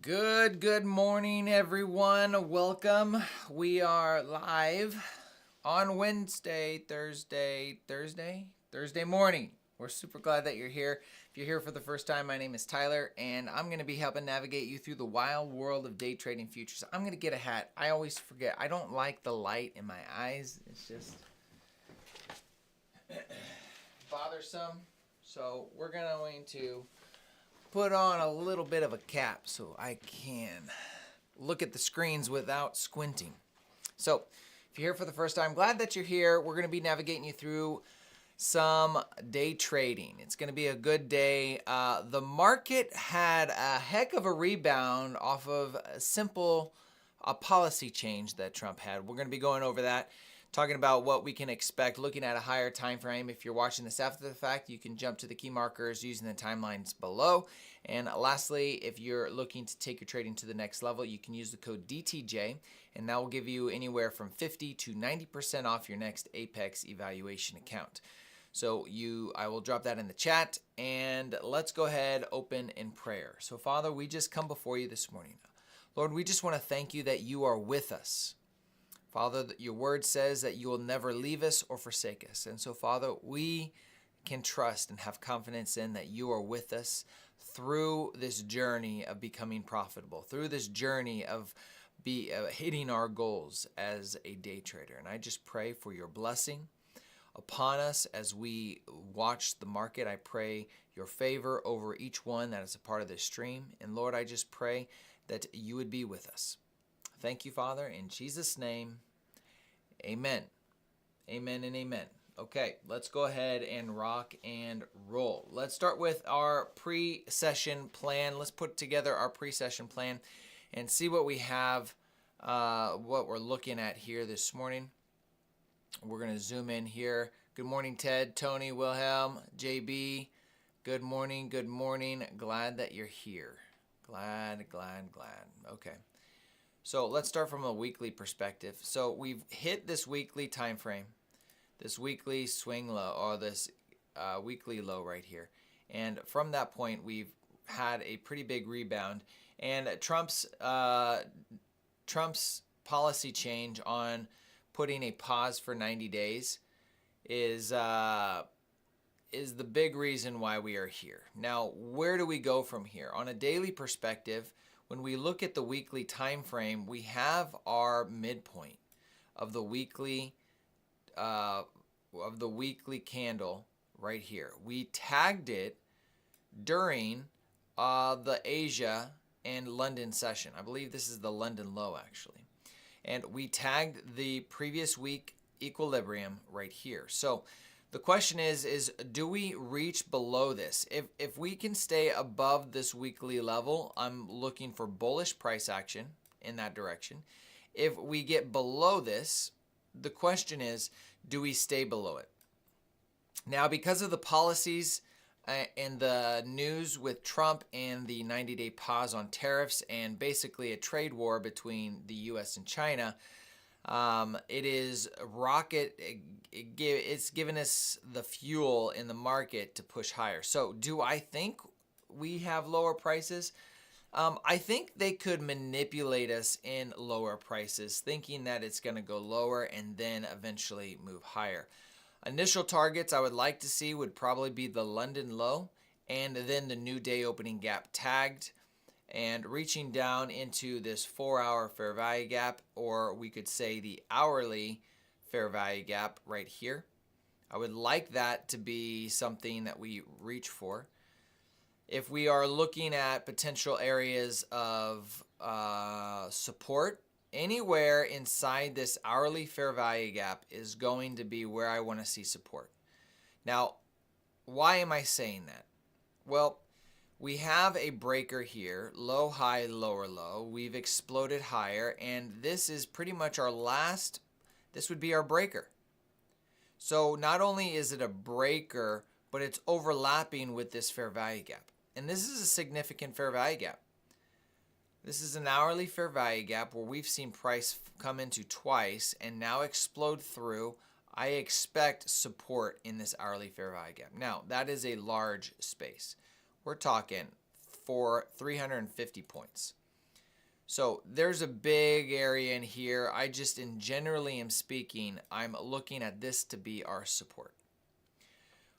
Good morning, everyone. Welcome. We are live on Thursday morning. We're super glad that you're here. If you're here for the first time, my name is Tyler, and I'm going to be helping navigate you through the wild world of day trading futures. I'm going to get a hat. I always forget. I don't like the light in my eyes. It's just bothersome. So we're going to put on a little bit of a cap so I can look at the screens without squinting. So if you're here for the first time, glad that you're here. We're going to be navigating you through some day trading. It's going to be a good day. The market had a heck of a rebound off of a simple policy change that Trump had. We're going to be going over that, talking about what we can expect, looking at a higher time frame. If you're watching this after the fact, you can jump to the key markers using the timelines below. And lastly, if you're looking to take your trading to the next level, you can use the code DTJ, and that will give you anywhere from 50 to 90% off your next Apex evaluation account. So I will drop that in the chat, and let's go ahead, open in prayer. So Father, we just come before you this morning. Lord, we just want to thank you that you are with us. Father, your word says that you will never leave us or forsake us. And so, Father, we can trust and have confidence in that you are with us through this journey of becoming profitable, through this journey of hitting our goals as a day trader. And I just pray for your blessing upon us as we watch the market. I pray your favor over each one that is a part of this stream. And Lord, I just pray that you would be with us. Thank you, Father, in Jesus' name, amen. Amen and amen. Okay, let's go ahead and rock and roll. Let's start with our pre-session plan. Let's put together our pre-session plan and see what we have, what we're looking at here this morning. We're going to zoom in here. Good morning, Ted, Tony, Wilhelm, JB. Good morning, good morning. Glad that you're here. Glad. Okay. So let's start from a weekly perspective. So we've hit this weekly time frame, this weekly swing low, or this weekly low right here. And from that point, we've had a pretty big rebound. And Trump's policy change on putting a pause for 90 days is the big reason why we are here. Now, where do we go from here? On a daily perspective, when we look at the weekly time frame, we have our midpoint of the weekly candle right here. We tagged it during the Asia and London session. I believe this is the London low, actually. And we tagged the previous week equilibrium right here. So the question is do we reach below this? If we can stay above this weekly level, I'm looking for bullish price action in that direction. If we get below this, the question is, do we stay below it? Now, because of the policies and the news with Trump and the 90-day pause on tariffs and basically a trade war between the U.S. and China, it's given us the fuel in the market to push higher. So do I think we have lower prices? I think they could manipulate us in lower prices, thinking that it's going to go lower and then eventually move higher. Initial targets I would like to see would probably be the London low and then the new day opening gap tagged and reaching down into this 4-hour fair value gap, or we could say the hourly fair value gap right here. I would like that to be something that we reach for. If we are looking at potential areas of support, anywhere inside this hourly fair value gap is going to be where I want to see support. Now, why am I saying that? Well, we have a breaker here, low, high, lower, low. We've exploded higher, and this is pretty much this would be our breaker. So not only is it a breaker, but it's overlapping with this fair value gap. And this is a significant fair value gap. This is an hourly fair value gap where we've seen price come into twice and now explode through. I expect support in this hourly fair value gap. Now, that is a large space. We're talking for 350 points. So there's a big area in here. I just, in generally am speaking, I'm looking at this to be our support.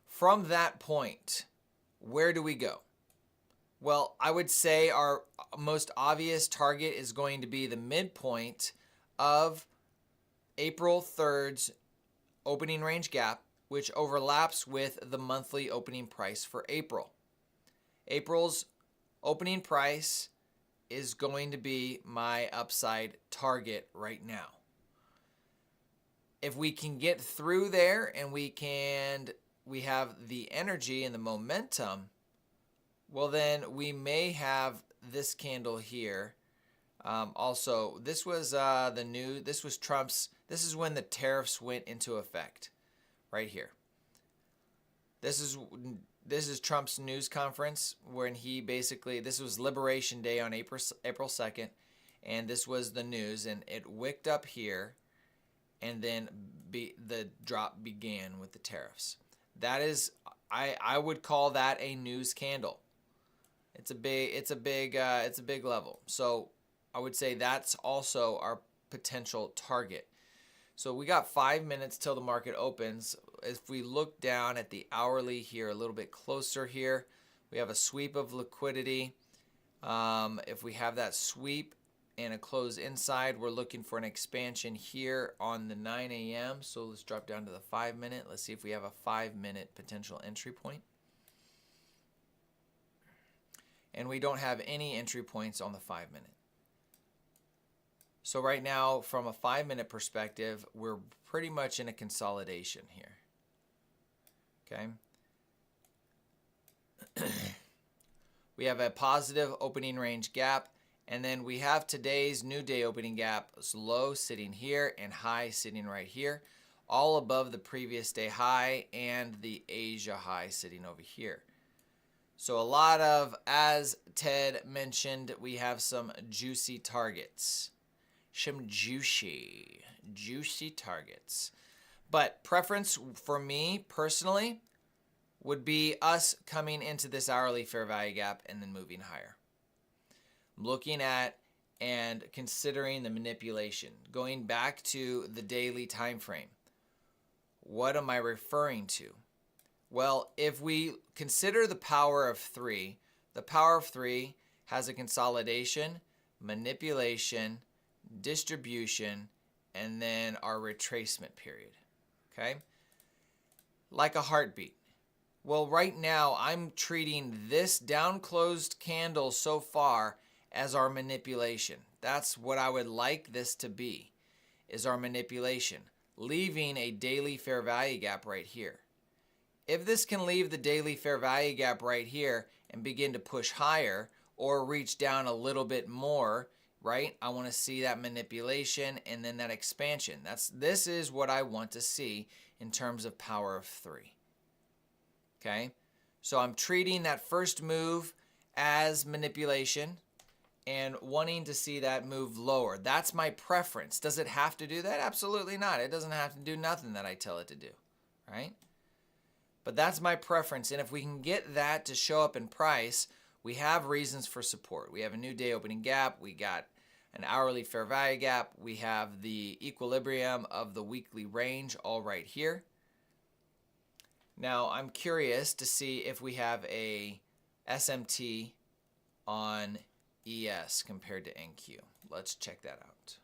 From that point, where do we go? Well, I would say our most obvious target is going to be the midpoint of April 3rd's opening range gap, which overlaps with the monthly opening price for April. April's opening price is going to be my upside target right now. If we can get through there and we have the energy and the momentum, well, then we may have this candle here. Also, this was this was Trump's, this is when the tariffs went into effect, right here. This is Trump's news conference when he basically, this was Liberation Day on April 2nd, and this was the news, and it wicked up here, and then the drop began with the tariffs. That is, I would call that a news candle. It's a big level. So I would say that's also our potential target. So we got 5 minutes till the market opens. If we look down at the hourly here a little bit closer here, we have a sweep of liquidity. If we have that sweep and a close inside, we're looking for an expansion here on the 9 a.m. So let's drop down to the 5 minute. Let's see if we have a 5 minute potential entry point. And we don't have any entry points on the 5 minute. So right now, from a 5 minute perspective, we're pretty much in a consolidation here. Okay. We have a positive opening range gap, and then we have today's new day opening gap, low sitting here and high sitting right here, all above the previous day high and the Asia high sitting over here. So a lot of, as Ted mentioned, we have some juicy targets. Some juicy targets. But preference for me personally would be us coming into this hourly fair value gap and then moving higher. Looking at and considering the manipulation. Going back to the daily time frame. What am I referring to? Well, if we consider the power of three, the power of three has a consolidation, manipulation, distribution, and then our retracement period. Okay? Like a heartbeat. Well, right now I'm treating this down closed candle so far as our manipulation. That's what I would like this to be, is our manipulation, leaving a daily fair value gap right here. If this can leave the daily fair value gap right here and begin to push higher or reach down a little bit more, right? I want to see that manipulation and then that expansion. This is what I want to see in terms of power of three. Okay? So I'm treating that first move as manipulation and wanting to see that move lower. That's my preference. Does it have to do that? Absolutely not. It doesn't have to do nothing that I tell it to do, right? But that's my preference. And if we can get that to show up in price, we have reasons for support. We have a new day opening gap. We got an hourly fair value gap. We have the equilibrium of the weekly range all right here. Now, I'm curious to see if we have a SMT on ES compared to NQ. Let's check that out.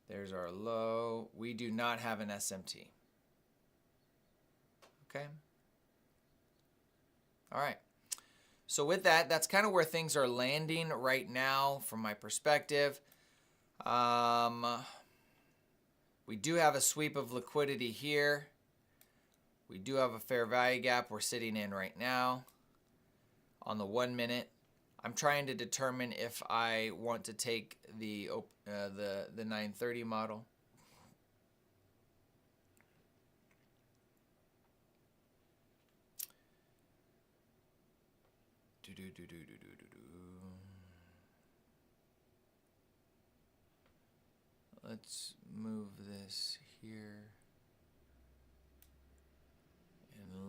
There's our low. We do not have an SMT. Okay. All right. So with that, that's kind of where things are landing right now from my perspective. We do have a sweep of liquidity here. We do have a fair value gap we're sitting in right now on the 1 minute. I'm trying to determine if I want to take the 930 model. Let's move this here and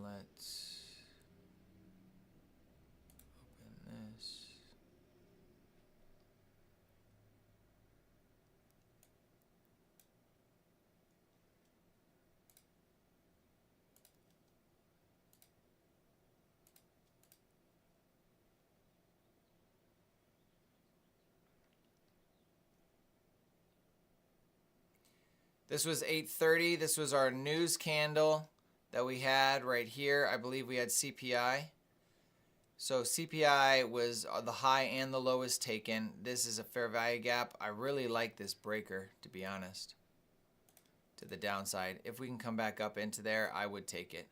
This was 8:30. This was our news candle that we had right here. I believe we had CPI. So CPI was the high and the low is taken. This is a fair value gap. I really like this breaker, to be honest, to the downside. If we can come back up into there, I would take it.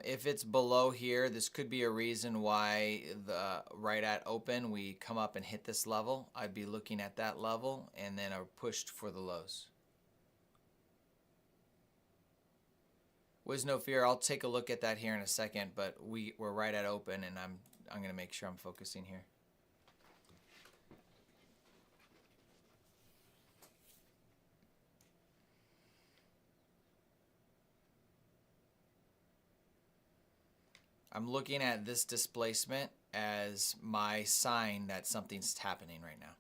If it's below here, this could be a reason why right at open we come up and hit this level. I'd be looking at that level and then are pushed for the lows. Was no fear. I'll take a look at that here in a second, but we're right at open, and I'm going to make sure I'm focusing here. I'm looking at this displacement as my sign that something's happening right now.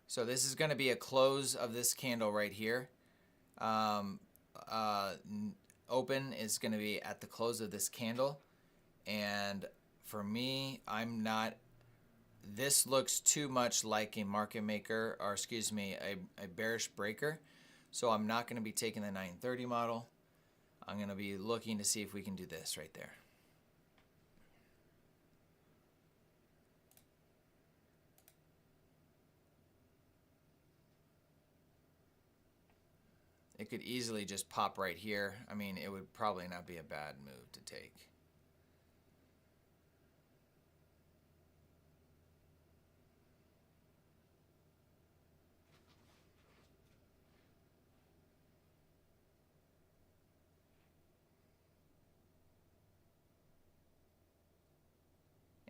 So this is going to be a close of this candle right here. Open is going to be at the close of this candle. And for me, I'm not, this looks too much like a market maker, or excuse me, a bearish breaker. So I'm not going to be taking the 930 model. I'm going to be looking to see if we can do this right there. It could easily just pop right here. I mean, it would probably not be a bad move to take.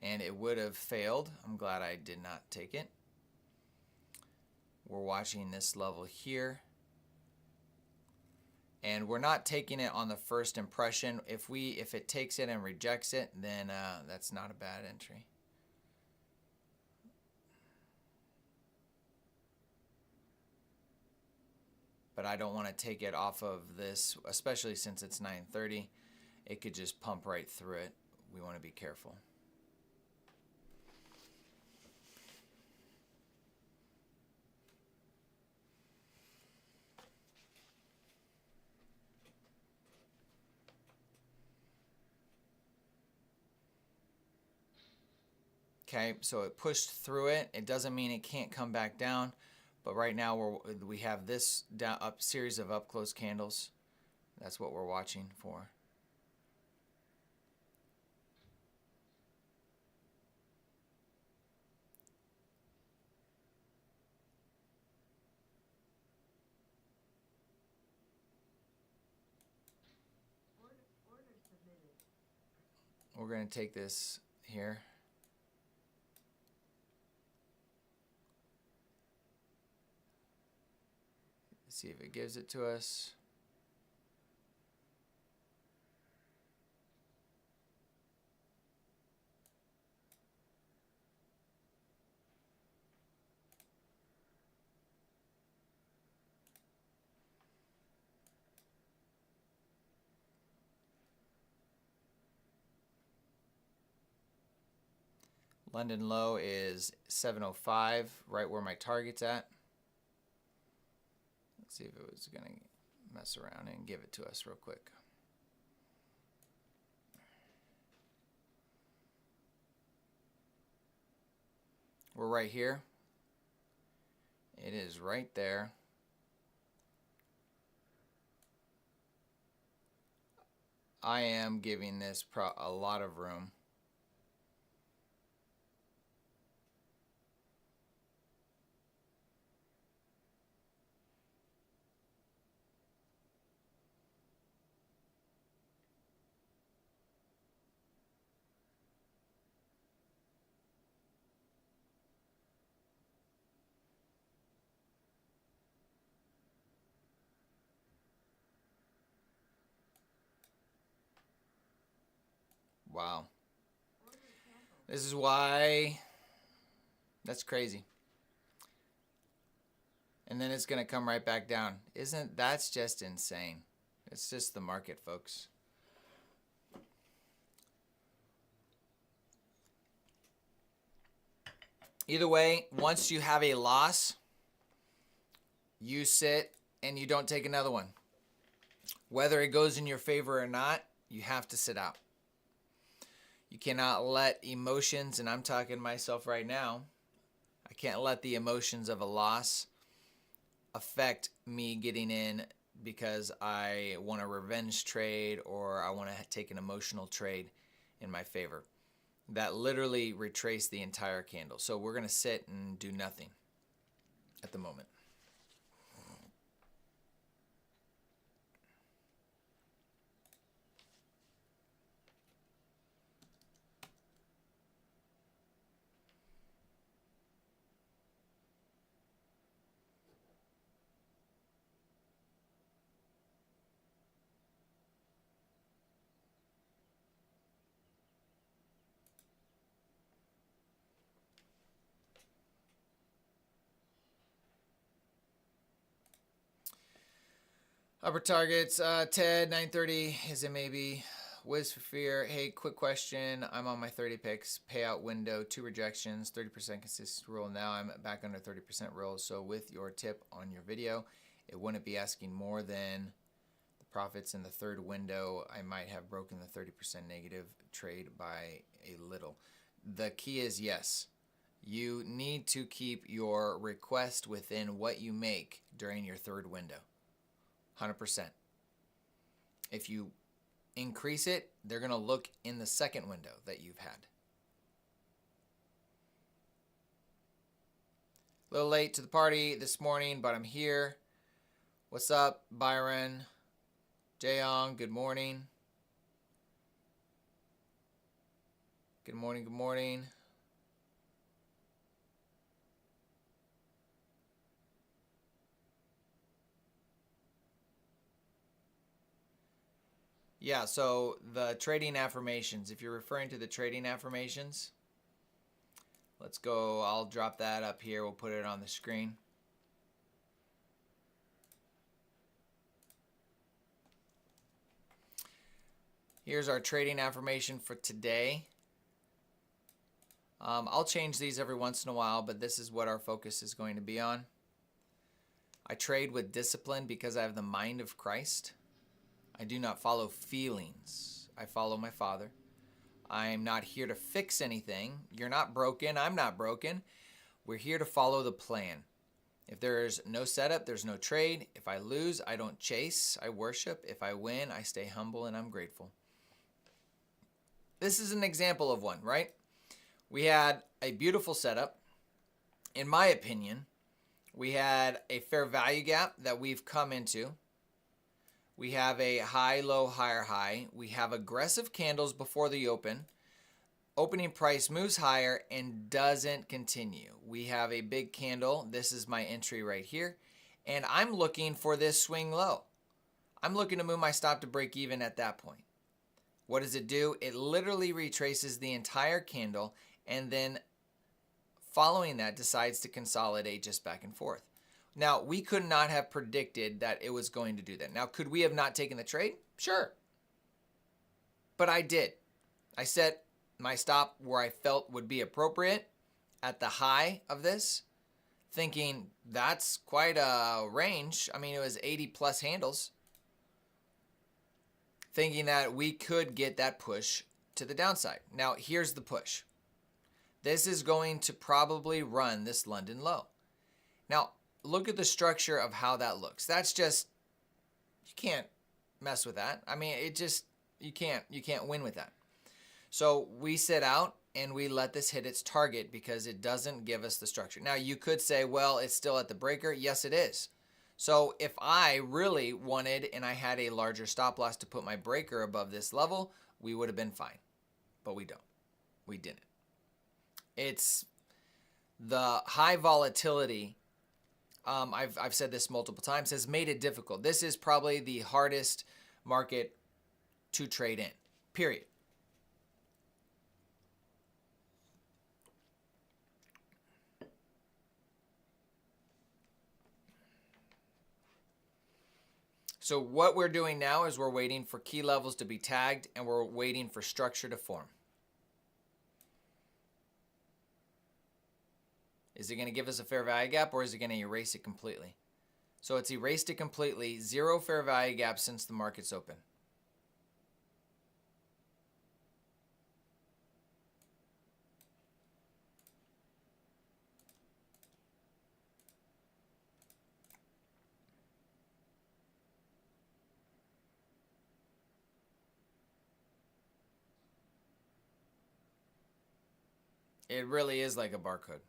And it would have failed. I'm glad I did not take it. We're watching this level here. And we're not taking it on the first impression. If it takes it and rejects it, then that's not a bad entry. But I don't want to take it off of this, especially since it's 930. It could just pump right through it. We want to be careful. Okay, so it pushed through it. It doesn't mean it can't come back down, but right now we have this series of up close candles. That's what we're watching for. We're going to take this here. See if it gives it to us. London low is 705, right where my target's at. Let's see if it was going to mess around and give it to us real quick. We're right here. It is right there. I am giving this a lot of room. Wow. This is why, that's crazy. And then it's going to come right back down. That's just insane. It's just the market, folks. Either way, once you have a loss, you sit and you don't take another one. Whether it goes in your favor or not, you have to sit out. You cannot let emotions, and I'm talking to myself right now, I can't let the emotions of a loss affect me getting in because I want a revenge trade or I want to take an emotional trade in my favor. That literally retraced the entire candle. So we're going to sit and do nothing at the moment. Upper targets, Ted, 930 is a maybe. Wiz for fear. Hey, quick question. I'm on my 30 picks. Payout window, 2 rejections, 30% consistent rule. Now I'm back under 30% rule. So with your tip on your video, it wouldn't be asking more than the profits in the third window. I might have broken the 30% negative trade by a little. The key is yes. You need to keep your request within what you make during your third window. 100%. If you increase it, they're going to look in the second window that you've had. A little late to the party this morning, but I'm here. What's up, Byron? Jaeyong, good morning. Good morning, good morning. Yeah, so the trading affirmations, if you're referring to the trading affirmations, let's go. I'll drop that up here. We'll put it on the screen. Here's our trading affirmation for today. I'll change these every once in a while, but this is what our focus is going to be on. I trade with discipline because I have the mind of Christ. I do not follow feelings. I follow my Father. I am not here to fix anything. You're not broken. I'm not broken. We're here to follow the plan. If there's no setup, there's no trade. If I lose, I don't chase. I worship. If I win, I stay humble and I'm grateful. This is an example of one, right? We had a beautiful setup. In my opinion, we had a fair value gap that we've come into. We have a high, low, higher, high. We have aggressive candles before the open. Opening price moves higher and doesn't continue. We have a big candle. This is my entry right here. And I'm looking for this swing low. I'm looking to move my stop to break even at that point. What does it do? It literally retraces the entire candle and then following that decides to consolidate just back and forth. Now, we could not have predicted that it was going to do that. Now, could we have not taken the trade? Sure. But I did. I set my stop where I felt would be appropriate at the high of this, thinking that's quite a range. I mean, it was 80 plus handles. Thinking that we could get that push to the downside. Now, here's the push. This is going to probably run this London low. Now, look at the structure of how that looks. That's just, you can't mess with that. I mean, it just, you can't win with that. So we sit out and we let this hit its target because it doesn't give us the structure. Now you could say, well, it's still at the breaker. Yes, it is. So if I really wanted and I had a larger stop loss to put my breaker above this level, we would have been fine, but we don't. We didn't. It's the high volatility. I've said this multiple times, has made it difficult. This is probably the hardest market to trade in, period. So what we're doing now is we're waiting for key levels to be tagged and we're waiting for structure to form. Is it going to give us a fair value gap, or is it going to erase it completely? So it's erased it completely. 0 fair value gap since the market's open. It really is like a barcode.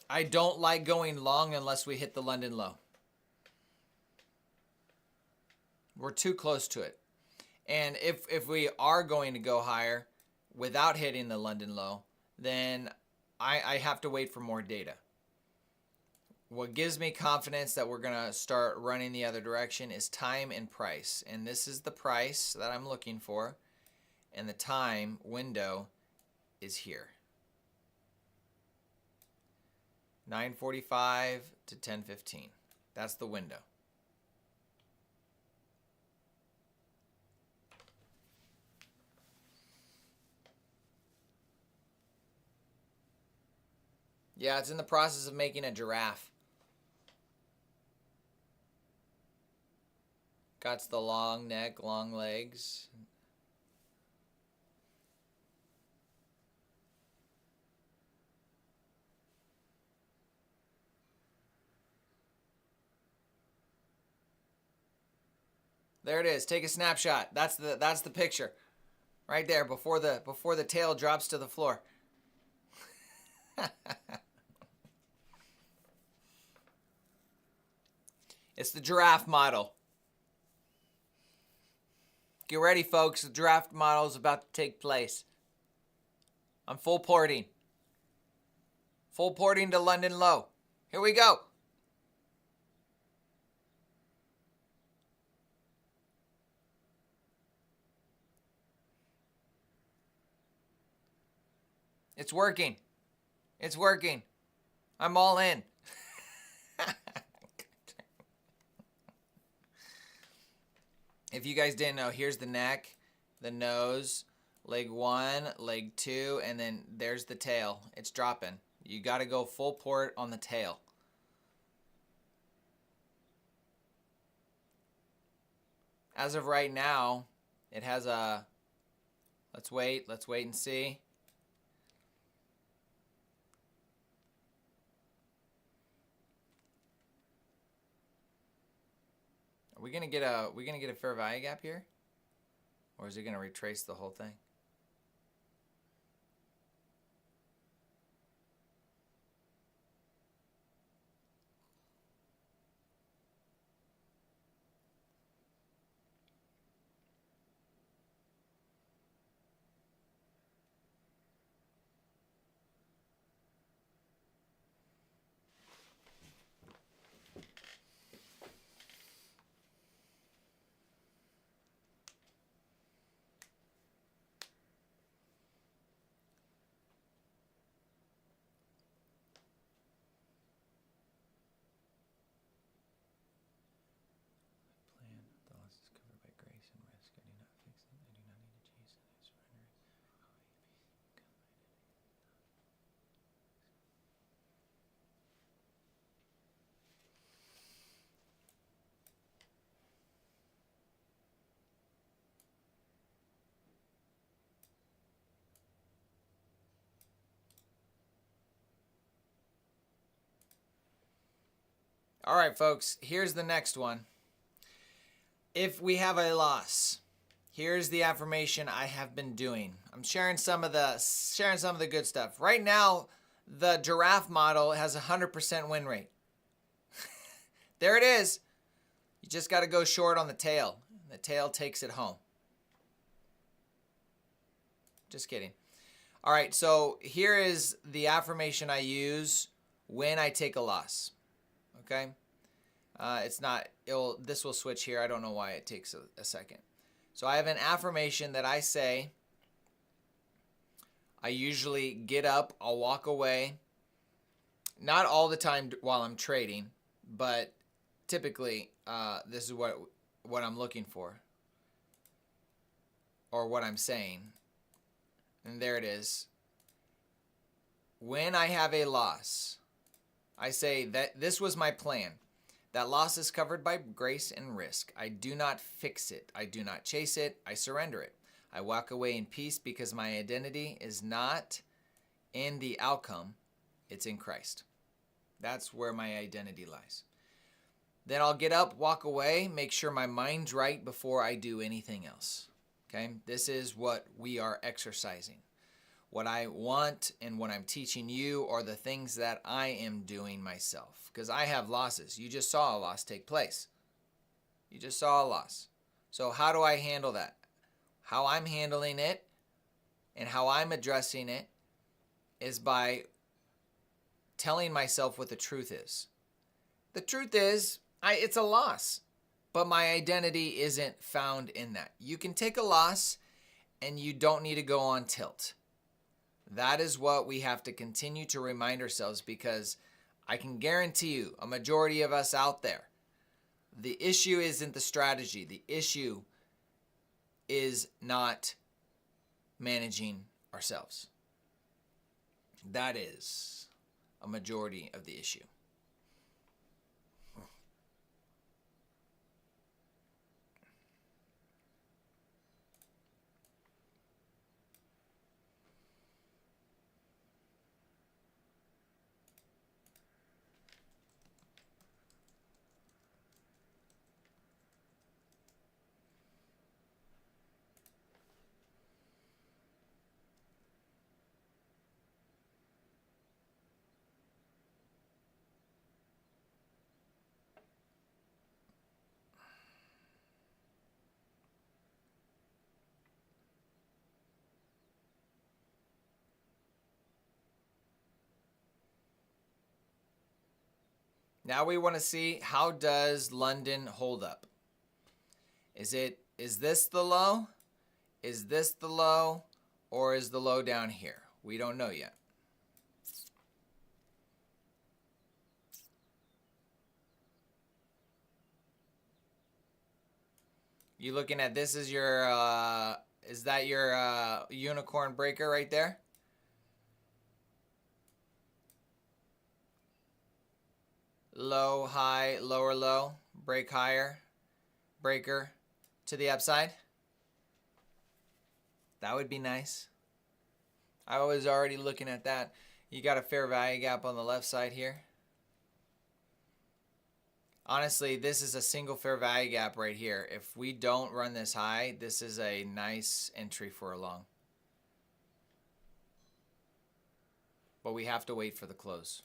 I don't like going long unless we hit the London low. We're too close to it. And if we are going to go higher without hitting the London low, then I have to wait for more data. What gives me confidence that we're going to start running the other direction is time and price. And this is the price that I'm looking for. And the time window is here. 9:45 to 10:15. That's the window. Yeah, it's in the process of making a giraffe. Got the long neck, long legs. There it is. Take a snapshot. That's the picture. Right there before the tail drops to the floor. It's the giraffe model. Get ready, folks. The giraffe model is about to take place. I'm full porting. Full porting to London low. Here we go. It's working. It's working. I'm all in. If you guys didn't know, here's the neck, the nose, leg 1, leg 2, and then there's the tail. It's dropping. You got to go full port on the tail. As of right now, it has a, let's wait and see. Are we gonna get a fair value gap here? Or is it gonna retrace the whole thing? All right, folks, here's the next one. If we have a loss, here's the affirmation I have been doing. I'm sharing some of the good stuff. Right now, the giraffe model has a 100% win rate. There it is. You just got to go short on the tail. The tail takes it home. Just kidding. All right, so here is the affirmation I use when I take a loss. Okay, this will switch here. I don't know why it takes a second. So I have an affirmation that I say. I usually get up, I'll walk away, Not all the time while I'm trading, but typically this is what I'm looking for, or what I'm saying. And there it is. When I have a loss, I say that this was my plan. That loss is covered by grace and risk. I do not fix it. I do not chase it. I surrender it. I walk away in peace because my identity is not in the outcome. It's in Christ. That's where my identity lies. Then I'll get up, walk away, make sure my mind's right before I do anything else. Okay? This is what we are exercising. What I want and what I'm teaching you are the things that I am doing myself. Because I have losses. You just saw a loss take place. You just saw a loss. So how do I handle that? How I'm handling it and how I'm addressing it is by telling myself what the truth is. The truth is, it's a loss. But my identity isn't found in that. You can take a loss and you don't need to go on tilt. That is what we have to continue to remind ourselves, because I can guarantee you, a majority of us out there, the issue isn't the strategy. The issue is not managing ourselves. That is a majority of the issue. Now we want to see, how does London hold up? Is this the low? Is this the low? Or is the low down here? We don't know yet. You looking at this as your, is that your unicorn breaker right there? Low, high, lower, low, break higher, breaker to the upside. That would be nice. I was already looking at that. You got a fair value gap on the left side here. Honestly, this is a single fair value gap right here. If we don't run this high, this is a nice entry for a long. But we have to wait for the close.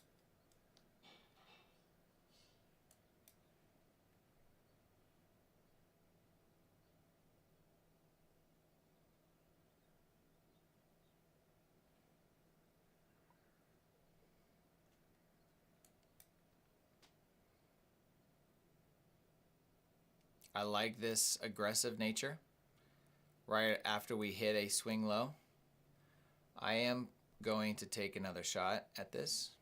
I like this aggressive nature right after we hit a swing low. I am going to take another shot at this.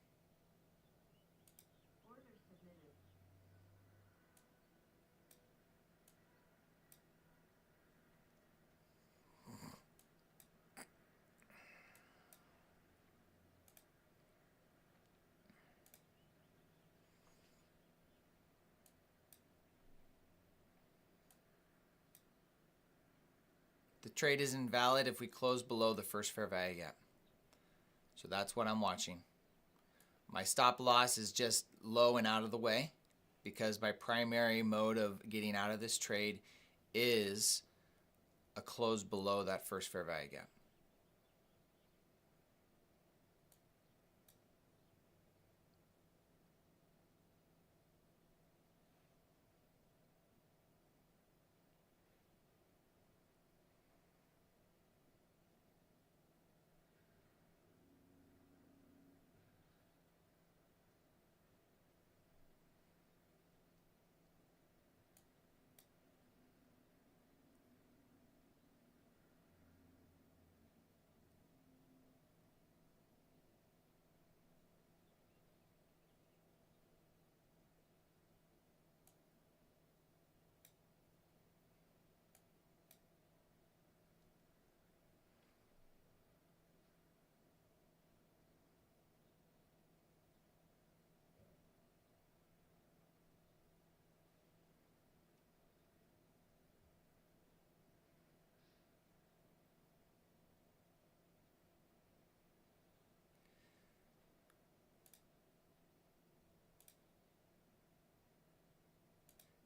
The trade is invalid if we close below the first fair value gap. So that's what I'm watching. My stop loss is just low and out of the way, because my primary mode of getting out of this trade is a close below that first fair value gap.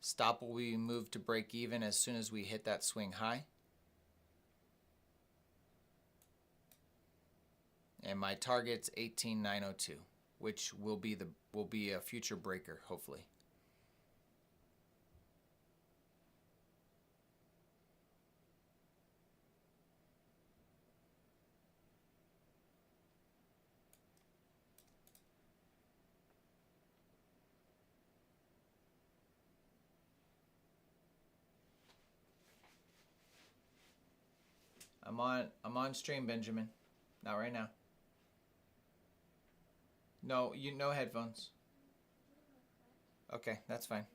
Stop will be moved to break even as soon as we hit that swing high. And my target's 18,902, which will be a future breaker, hopefully. I'm on stream, Benjamin. Not right now. No, no headphones. Okay, that's fine.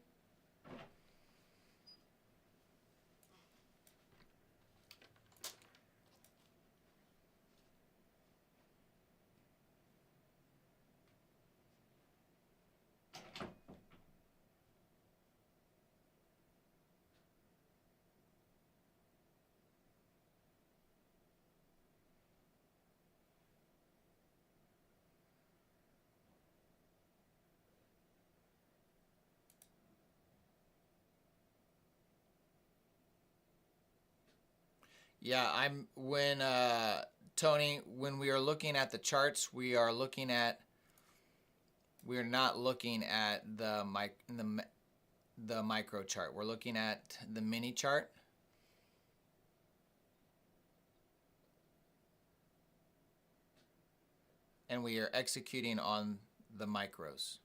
Yeah, Tony, when we are looking at the charts, we are not looking at the micro chart. We're looking at the mini chart. And we are executing on the micros.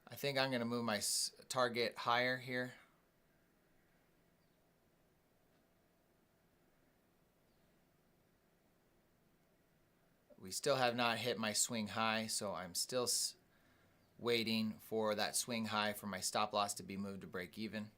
I think I'm going to move my target higher here. We still have not hit my swing high, so I'm still waiting for that swing high for my stop loss to be moved to break even.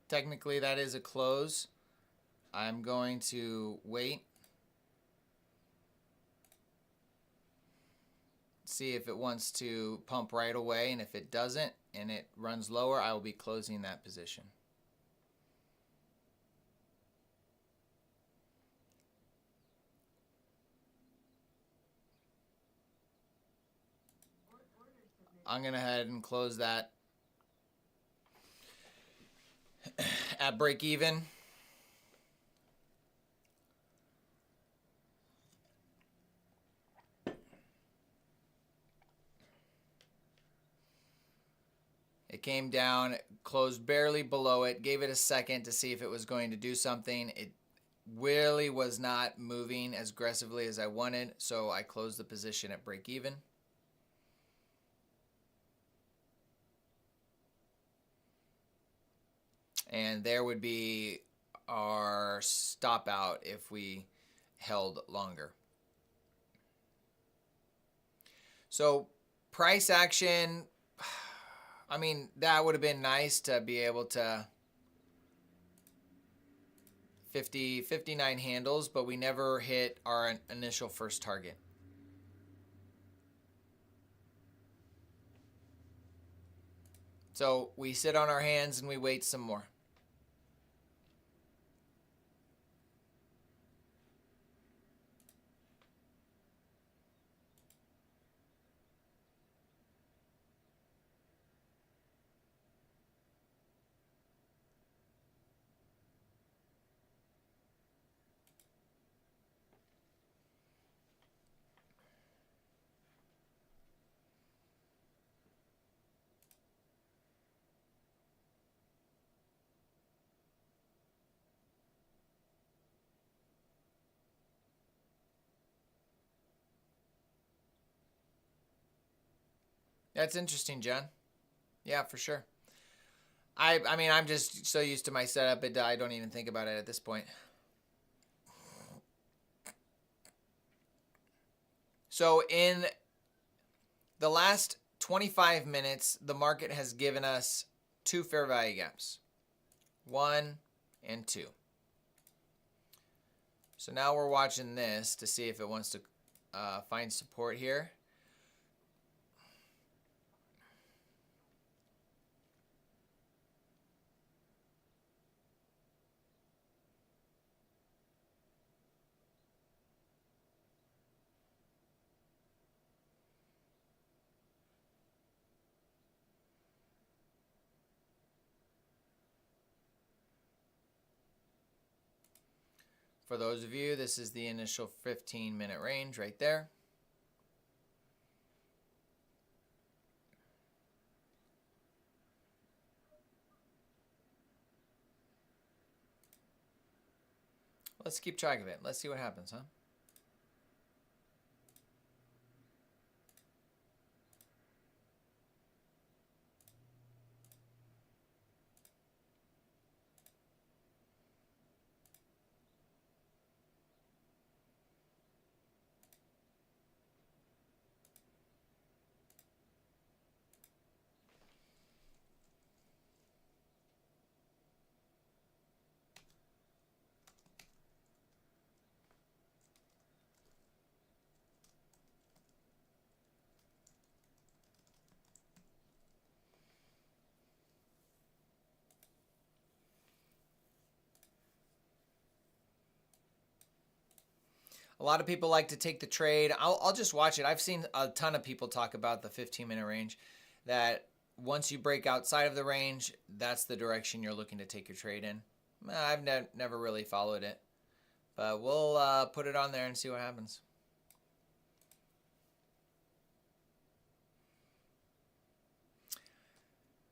Technically, that is a close. I'm going to wait. See if it wants to pump right away, and if it doesn't and it runs lower, I will be closing that position. I'm going to head and close that at break even. It came down, closed barely below it, gave it a second to see if it was going to do something. It really was not moving as aggressively as I wanted, so I closed the position at break even. And there would be our stop out if we held longer. So price action, I mean, that would have been nice to be able to 59 handles, but we never hit our initial first target. So we sit on our hands and we wait some more. That's interesting, John. Yeah, for sure. I mean, I'm just so used to my setup, I don't even think about it at this point. So in the last 25 minutes, the market has given us two fair value gaps, 1 and 2. So now we're watching this to see if it wants to find support here. For those of you, this is the initial 15-minute range right there. Let's keep track of it. Let's see what happens, huh? A lot of people like to take the trade. I'll just watch it. I've seen a ton of people talk about the 15-minute range, that once you break outside of the range, that's the direction you're looking to take your trade in. I've never really followed it, but we'll put it on there and see what happens.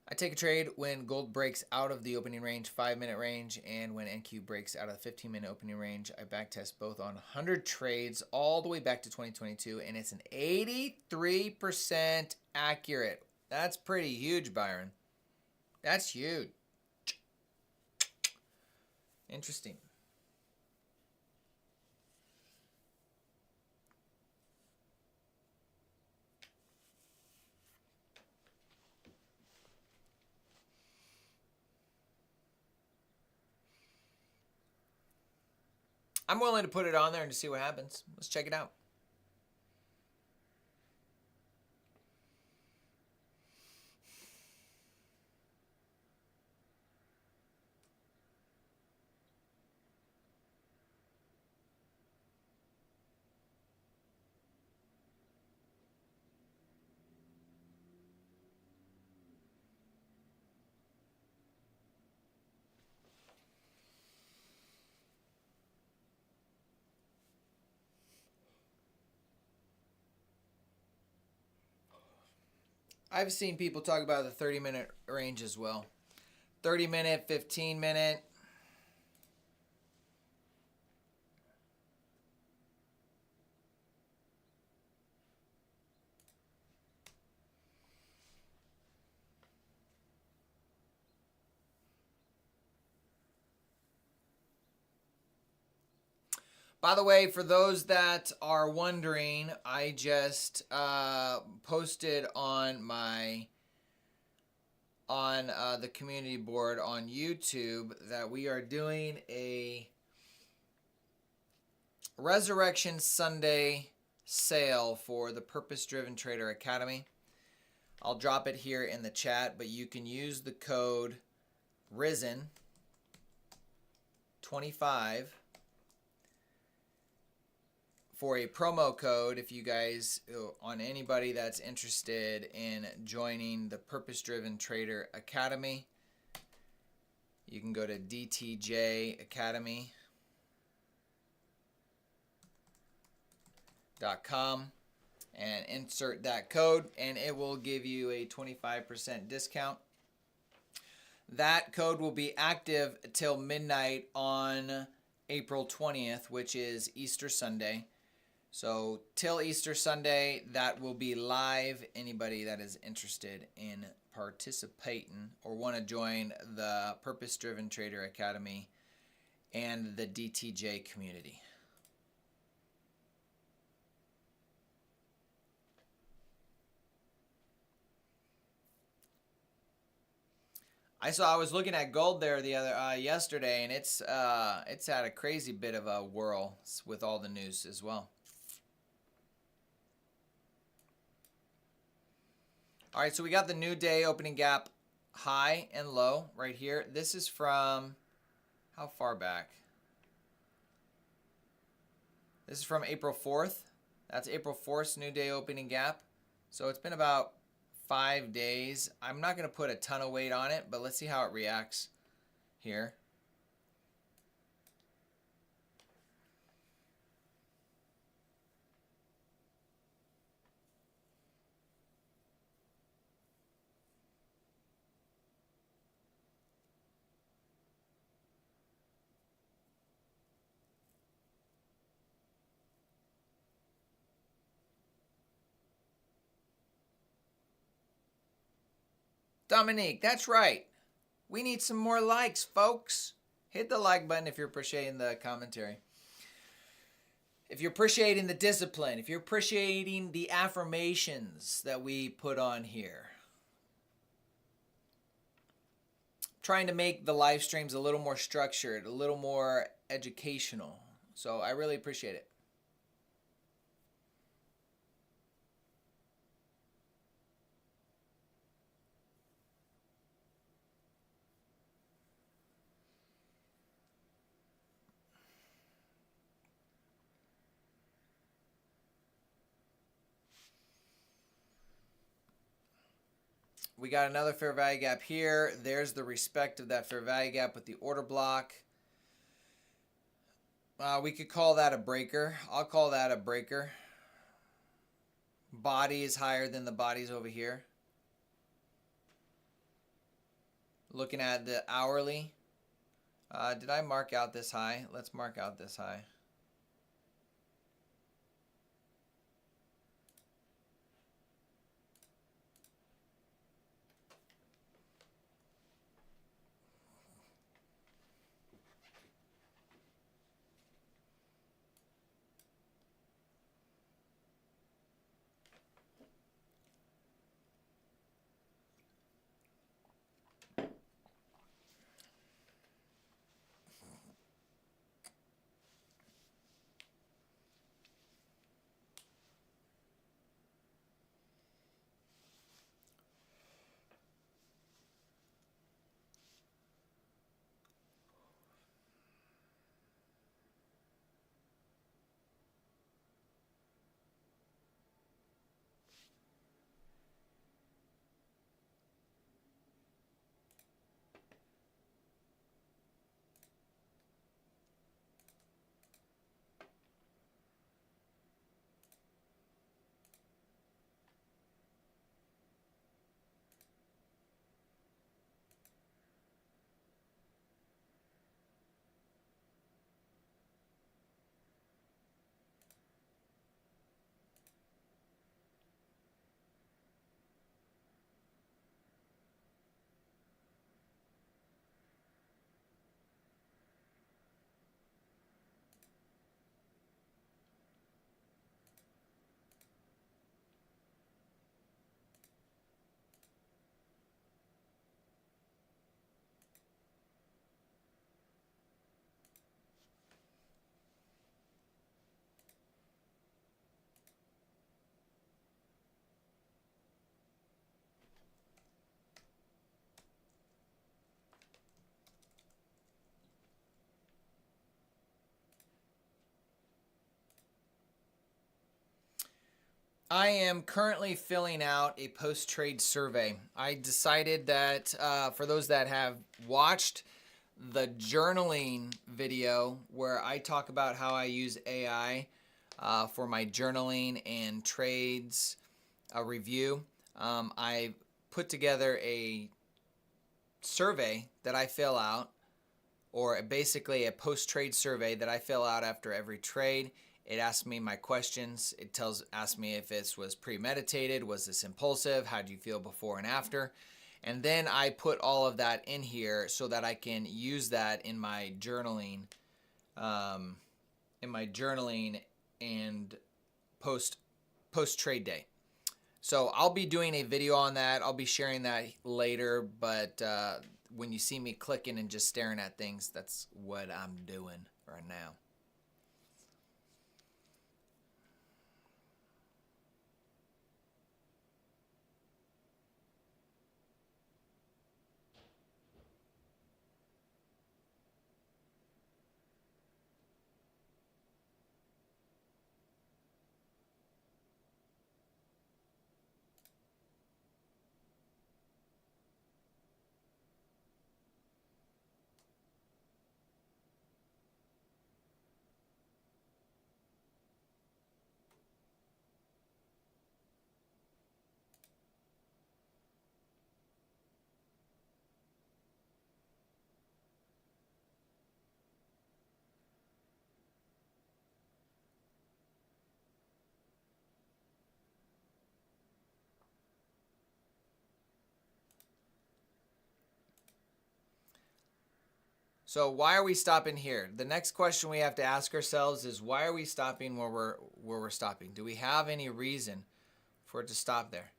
I take a trade when gold breaks out of the opening range, 5-minute range, and when NQ breaks out of the 15-minute opening range. I backtest both on 100 trades all the way back to 2022, and it's an 83% accurate. That's pretty huge, Byron. That's huge. Interesting. I'm willing to put it on there and to see what happens. Let's check it out. I've seen people talk about the 30-minute range as well. 30-minute, 15-minute. By the way, for those that are wondering, I just posted on my the community board on YouTube that we are doing a Resurrection Sunday sale for the Purpose Driven Trader Academy. I'll drop it here in the chat, but you can use the code RISEN25 for a promo code if you guys, on anybody that's interested in joining the Purpose Driven Trader Academy. You can go to dtjacademy.com and insert that code, and it will give you a 25% discount. That code will be active till midnight on April 20th, which is Easter Sunday. So till Easter Sunday, that will be live. Anybody that is interested in participating or want to join the Purpose Driven Trader Academy and the DTJ community. I was looking at gold there yesterday, and it's had a crazy bit of a whirl with all the news as well. All right, so we got the new day opening gap high and low right here. This is from how far back? This is from April 4th. That's April 4th's new day opening gap. So it's been about 5 days. I'm not going to put a ton of weight on it, but let's see how it reacts here. Dominique, that's right. We need some more likes, folks. Hit the like button if you're appreciating the commentary. If you're appreciating the discipline, if you're appreciating the affirmations that we put on here. Trying to make the live streams a little more structured, a little more educational. So I really appreciate it. We got another fair value gap here. There's the respect of that fair value gap with the order block. We could call that a breaker. I'll call that a breaker. Body is higher than the bodies over here. Looking at the hourly. Did I mark out this high? Let's mark out this high. I am currently filling out a post-trade survey. I decided that for those that have watched the journaling video where I talk about how I use AI for my journaling and trades review, I put together a survey that I fill out, or basically a post-trade survey that I fill out after every trade. It asks me my questions. It asks me if this was premeditated, was this impulsive, how do you feel before and after? And then I put all of that in here so that I can use that in my journaling, and post trade day. So I'll be doing a video on that. I'll be sharing that later, but when you see me clicking and just staring at things, that's what I'm doing right now. So why are we stopping here? The next question we have to ask ourselves is, why are we stopping where we're stopping? Do we have any reason for it to stop there?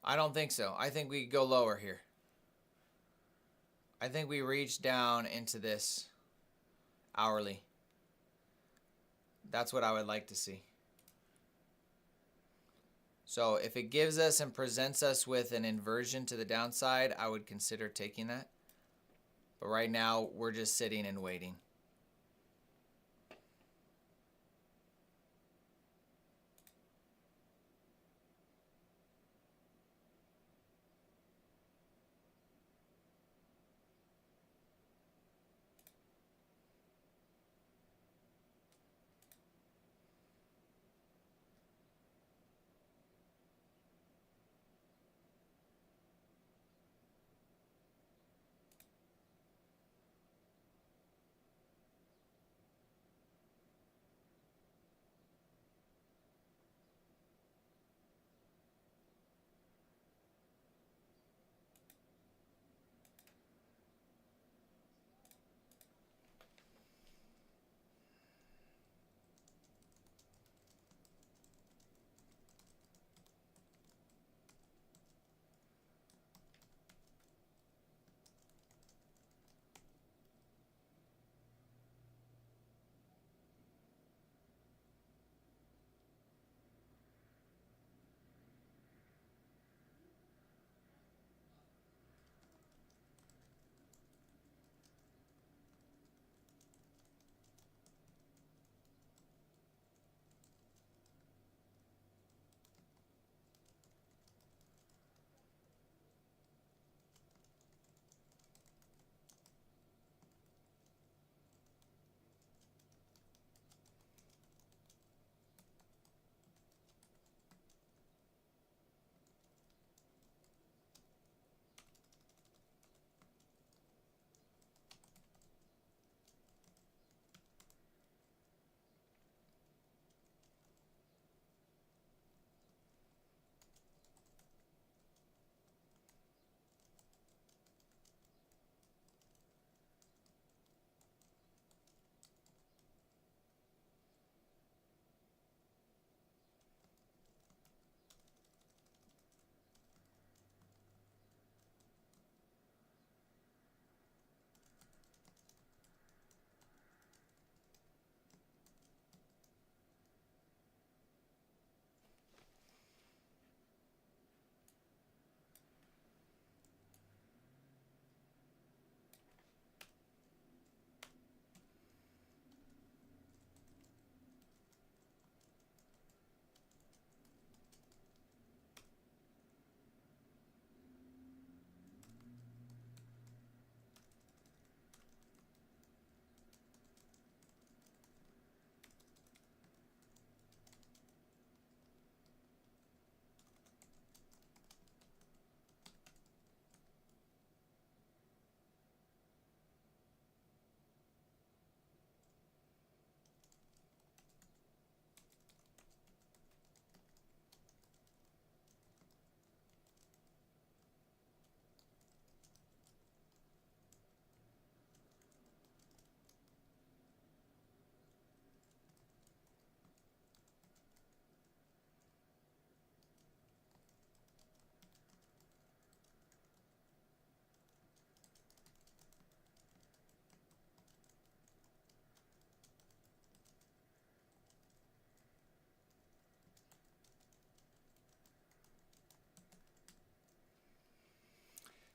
I don't think so. I think we go lower here. I think we reach down into this hourly. That's what I would like to see. So if it gives us and presents us with an inversion to the downside, I would consider taking that. But right now, we're just sitting and waiting.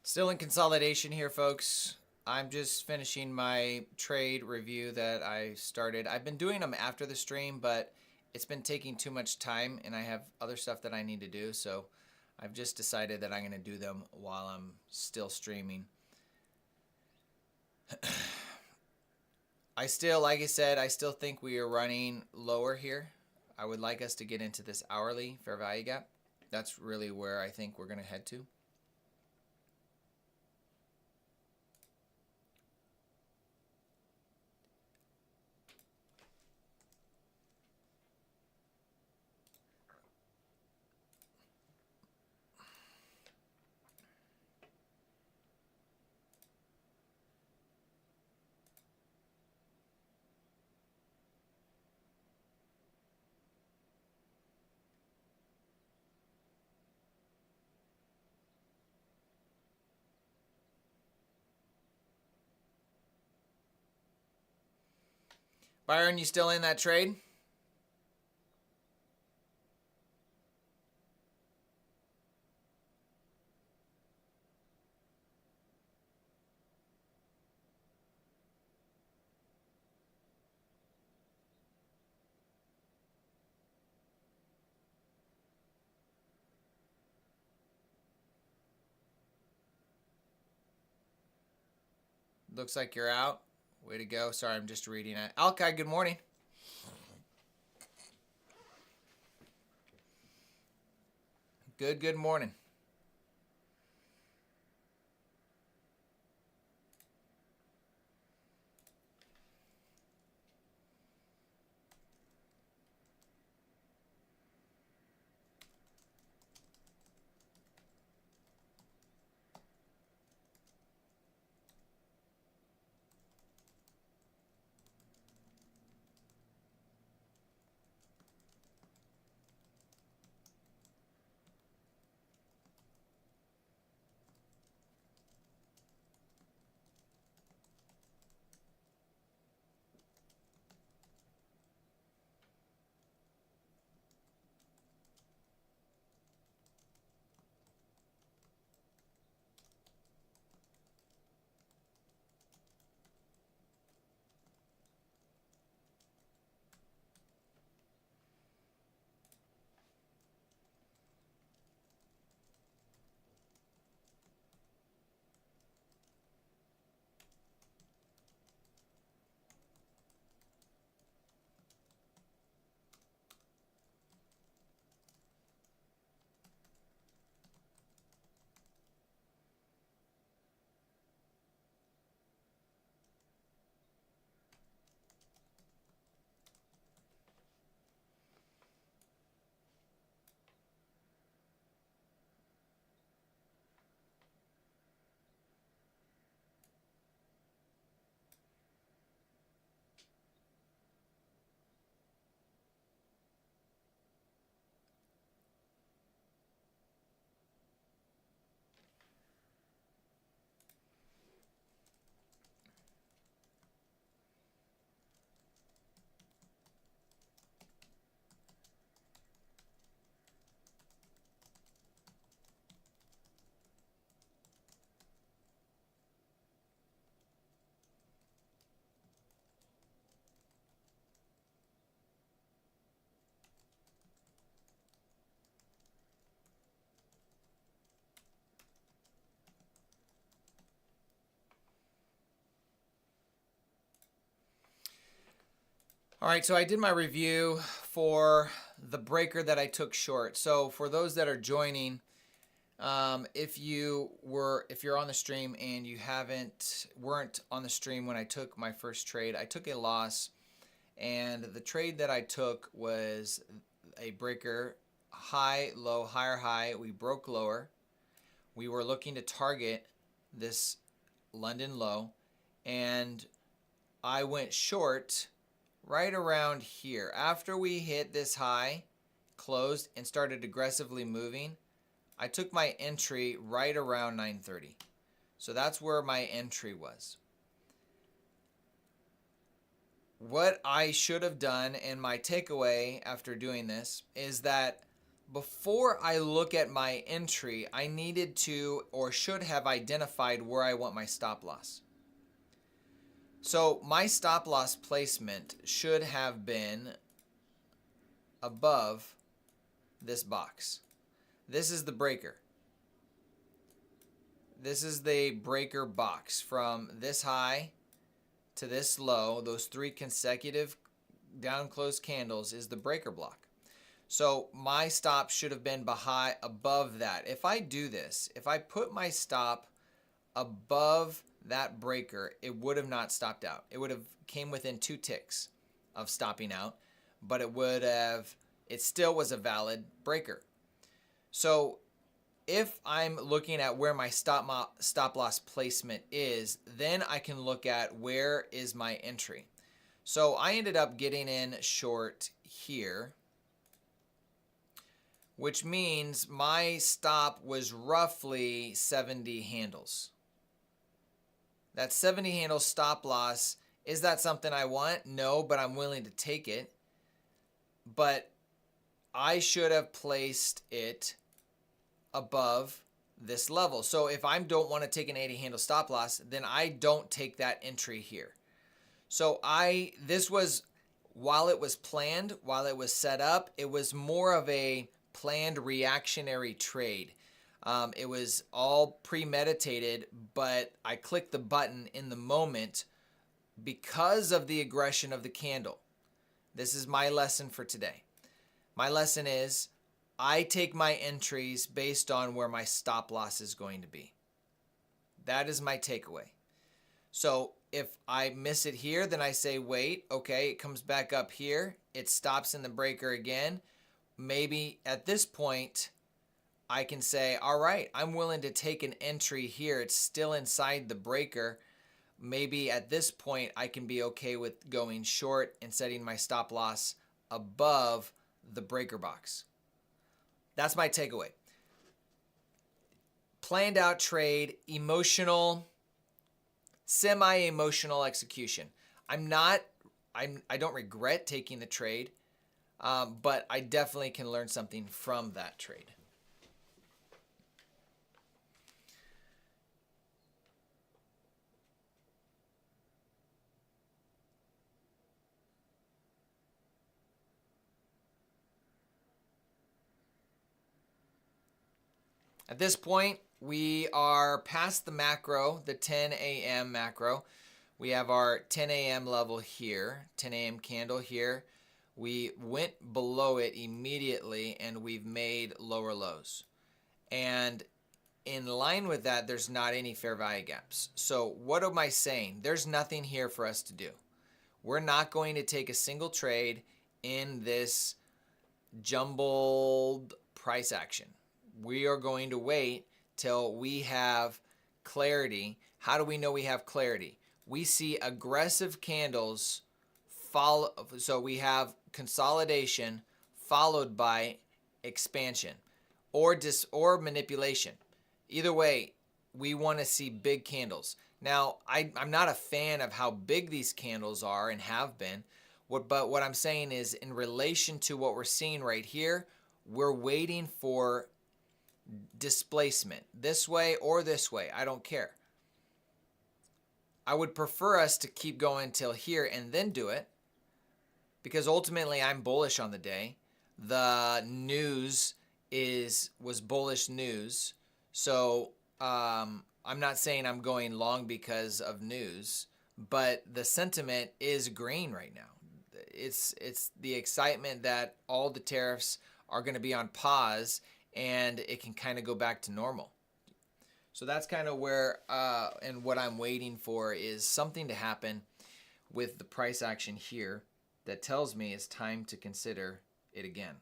Still in consolidation here, folks. I'm just finishing my trade review that I started. I've been doing them after the stream, but it's been taking too much time and I have other stuff that I need to do. So I've just decided that I'm going to do them while I'm still streaming. Like I said, I still think we are running lower here. I would like us to get into this hourly fair value gap. That's really where I think we're going to head to. Byron, you still in that trade? Looks like you're out. Way to go. Sorry, I'm just reading it. Alkai, good morning. Good morning. All right, so I did my review for the breaker that I took short. So for those that are joining, if you're on the stream and you weren't on the stream when I took my first trade, I took a loss, and the trade that I took was a breaker, high, low, higher, high. We broke lower. We were looking to target this London low, and I went short right around here. After we hit this high, closed, and started aggressively moving, I took my entry right around 930. So that's where my entry was. What I should have done, and my takeaway after doing this, is that before I look at my entry, I needed to or should have identified where I want my stop loss. So my stop loss placement should have been above this box. This is the breaker. This is the breaker box from this high to this low. Those 3 consecutive down closed candles is the breaker block. So my stop should have been above that. If I do this, if I put my stop above that breaker, it would have not stopped out. It would have came within 2 ticks of stopping out, but it still was a valid breaker. So if I'm looking at where my stop loss placement is, then I can look at where is my entry. So I ended up getting in short here, which means my stop was roughly 70 handles. That 70 handle stop loss, is that something I want? No, but I'm willing to take it. But I should have placed it above this level. So if I don't want to take an 80 handle stop loss, then I don't take that entry here. So this was, while it was planned, while it was set up, it was more of a planned reactionary trade. It was all premeditated, but I clicked the button in the moment because of the aggression of the candle. This is my lesson for today. My lesson is I take my entries based on where my stop loss is going to be. That is my takeaway. So if I miss it here, then I say, wait, okay, it comes back up here. It stops in the breaker again. Maybe at this point, I can say, all right, I'm willing to take an entry here. It's still inside the breaker. Maybe at this point, I can be okay with going short and setting my stop loss above the breaker box. That's my takeaway. Planned out trade, emotional, semi-emotional execution. I don't regret taking the trade, but I definitely can learn something from that trade. At this point, we are past the macro, the 10 a.m. macro. We have our 10 a.m. level here, 10 a.m. candle here. We went below it immediately, and we've made lower lows. And in line with that, there's not any fair value gaps. So what am I saying? There's nothing here for us to do. We're not going to take a single trade in this jumbled price action. We are going to wait till we have clarity. How do we know we have clarity? We see aggressive candles follow. So we have consolidation followed by expansion or manipulation. Either way, we want to see big candles. Now, I'm not a fan of how big these candles are and have been. But what I'm saying is, in relation to what we're seeing right here, we're waiting for displacement this way or this way. I don't care. I would prefer us to keep going till here and then do it, because ultimately I'm bullish on the day. The news was bullish news. So I'm not saying I'm going long because of news, but the sentiment is green right now. It's the excitement that all the tariffs are going to be on pause and it can kind of go back to normal. So that's kind of where and what I'm waiting for is something to happen with the price action here that tells me it's time to consider it again.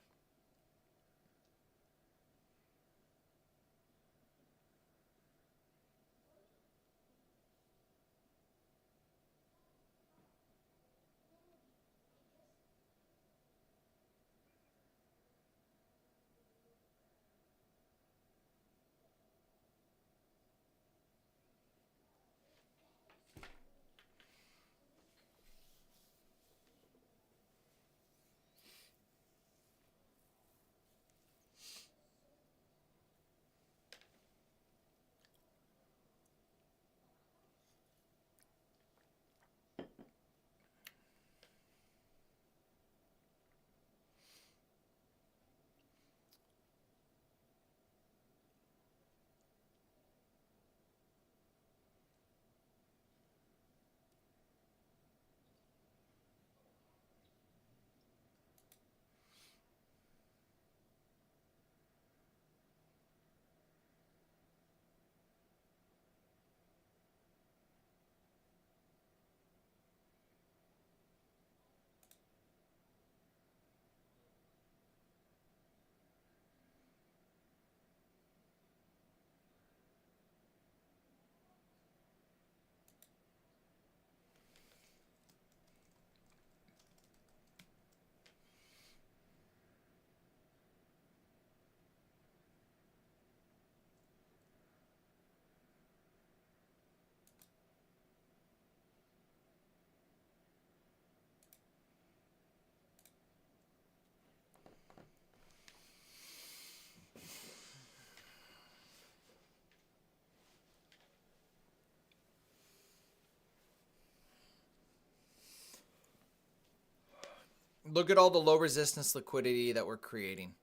look at all the low resistance liquidity that we're creating.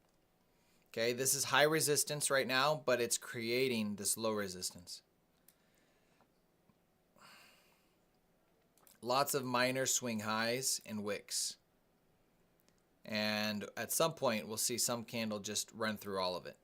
Okay, this is high resistance right now, but it's creating this low resistance. Lots of minor swing highs and wicks. And at some point, we'll see some candle just run through all of it.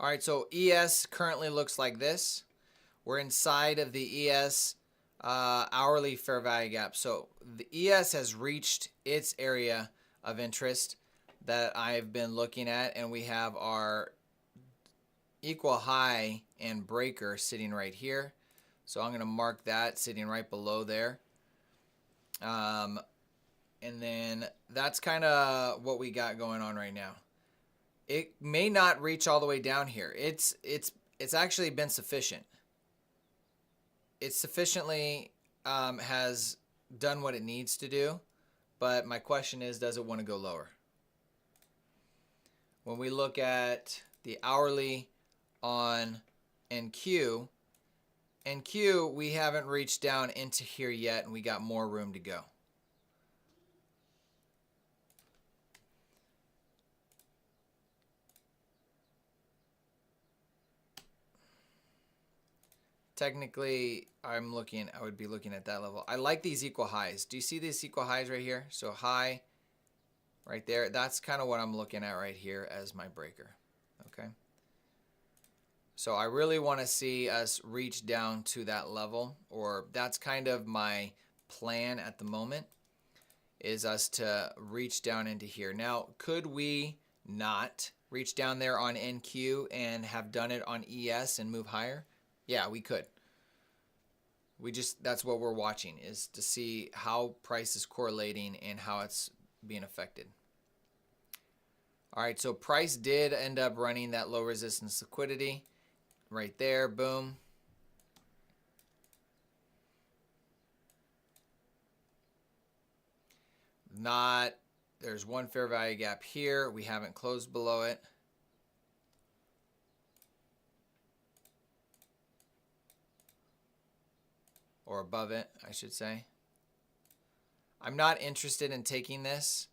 All right, so ES currently looks like this. We're inside of the ES hourly fair value gap. So the ES has reached its area of interest that I've been looking at, and we have our equal high and breaker sitting right here. So I'm going to mark that sitting right below there. And then that's kind of what we got going on right now. It may not reach all the way down here. It's actually been sufficient. It sufficiently has done what it needs to do, but my question is, does it want to go lower? When we look at the hourly on NQ, we haven't reached down into here yet, and we got more room to go. Technically, I would be looking at that level. I like these equal highs. Do you see these equal highs right here? So high right there. That's kind of what I'm looking at right here as my breaker. Okay. So I really want to see us reach down to that level, or that's kind of my plan at the moment, is us to reach down into here. Now, could we not reach down there on NQ and have done it on ES and move higher? Yeah, we could. That's what we're watching, is to see how price is correlating and how it's being affected. All right, so price did end up running that low resistance liquidity right there, boom. There's one fair value gap here. We haven't closed below it. Or above it, I should say. I'm not interested in taking this.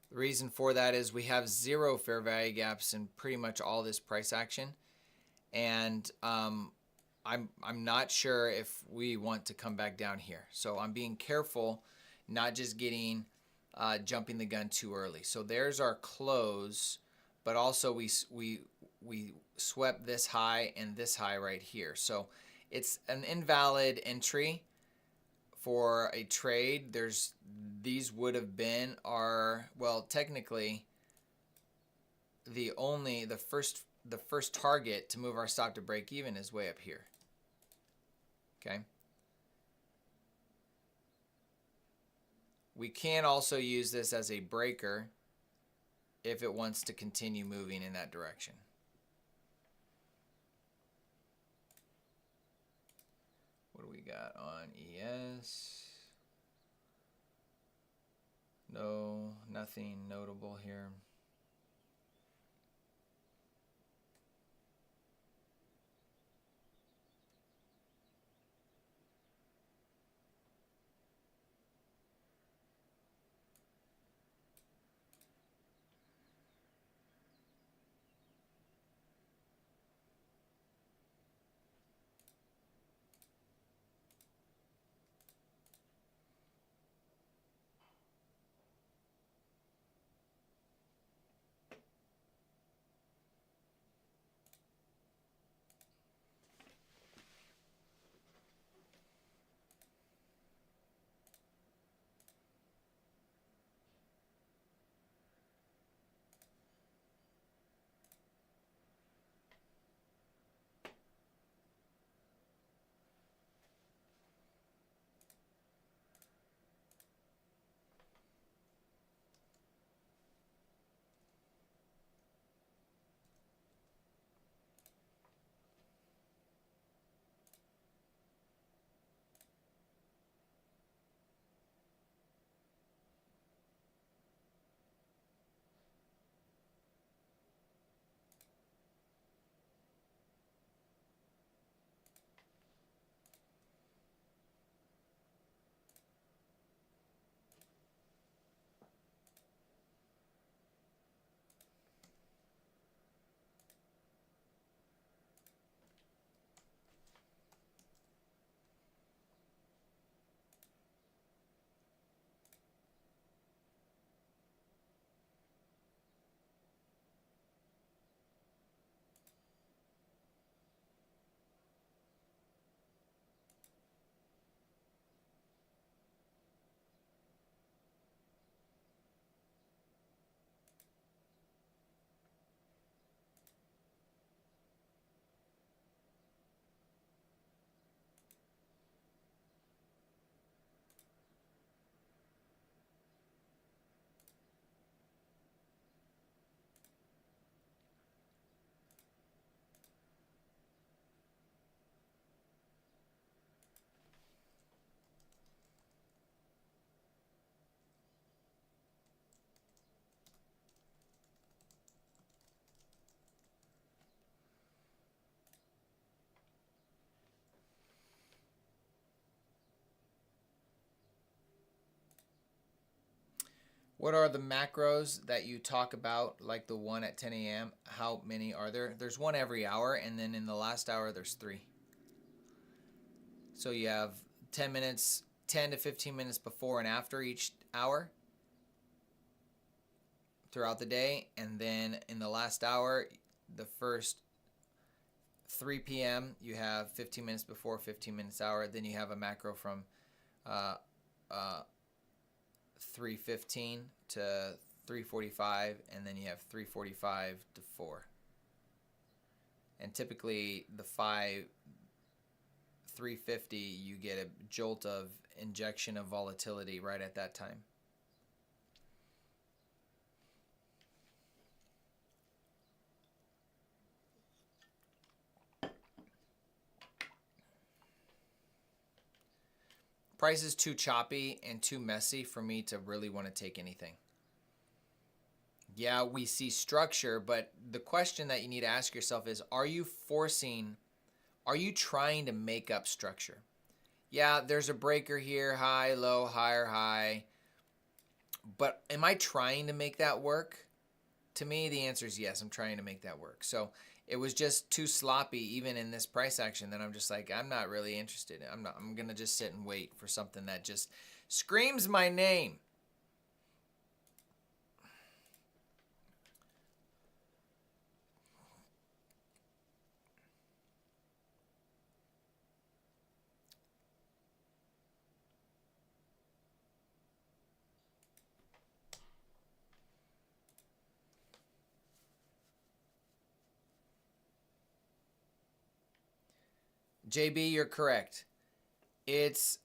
The reason for that is we have zero fair value gaps in pretty much all this price action. And I'm not sure if we want to come back down here. So I'm being careful, not just getting jumping the gun too early. So there's our close, but also we swept this high and this high right here. So it's an invalid entry for a trade. These would have been our, well, technically the first target to move our stop to break even is way up here. Okay. We can also use this as a breaker if it wants to continue moving in that direction. What do we got on ES? No, nothing notable here. What are the macros that you talk about, like the one at 10 a.m.? How many are there? There's one every hour, and then in the last hour, there's 3. So you have 10 minutes, 10 to 15 minutes before and after each hour throughout the day. And then in the last hour, the first 3 p.m., you have 15 minutes before, 15 minutes hour. Then you have a macro from 3:15 to 3:45, and then you have 3:45 to 4. And typically the 3:50, you get a jolt of injection of volatility right at that time. Price is too choppy and too messy for me to really want to take anything. Yeah, we see structure, but the question that you need to ask yourself is, are you trying to make up structure? Yeah, there's a breaker here, high, low, higher, high. But am I trying to make that work? To me, the answer is yes, I'm trying to make that work. So it was just too sloppy, even in this price action, that I'm just like, I'm not really interested. I'm going to just sit and wait for something that just screams my name. JB, you're correct. It's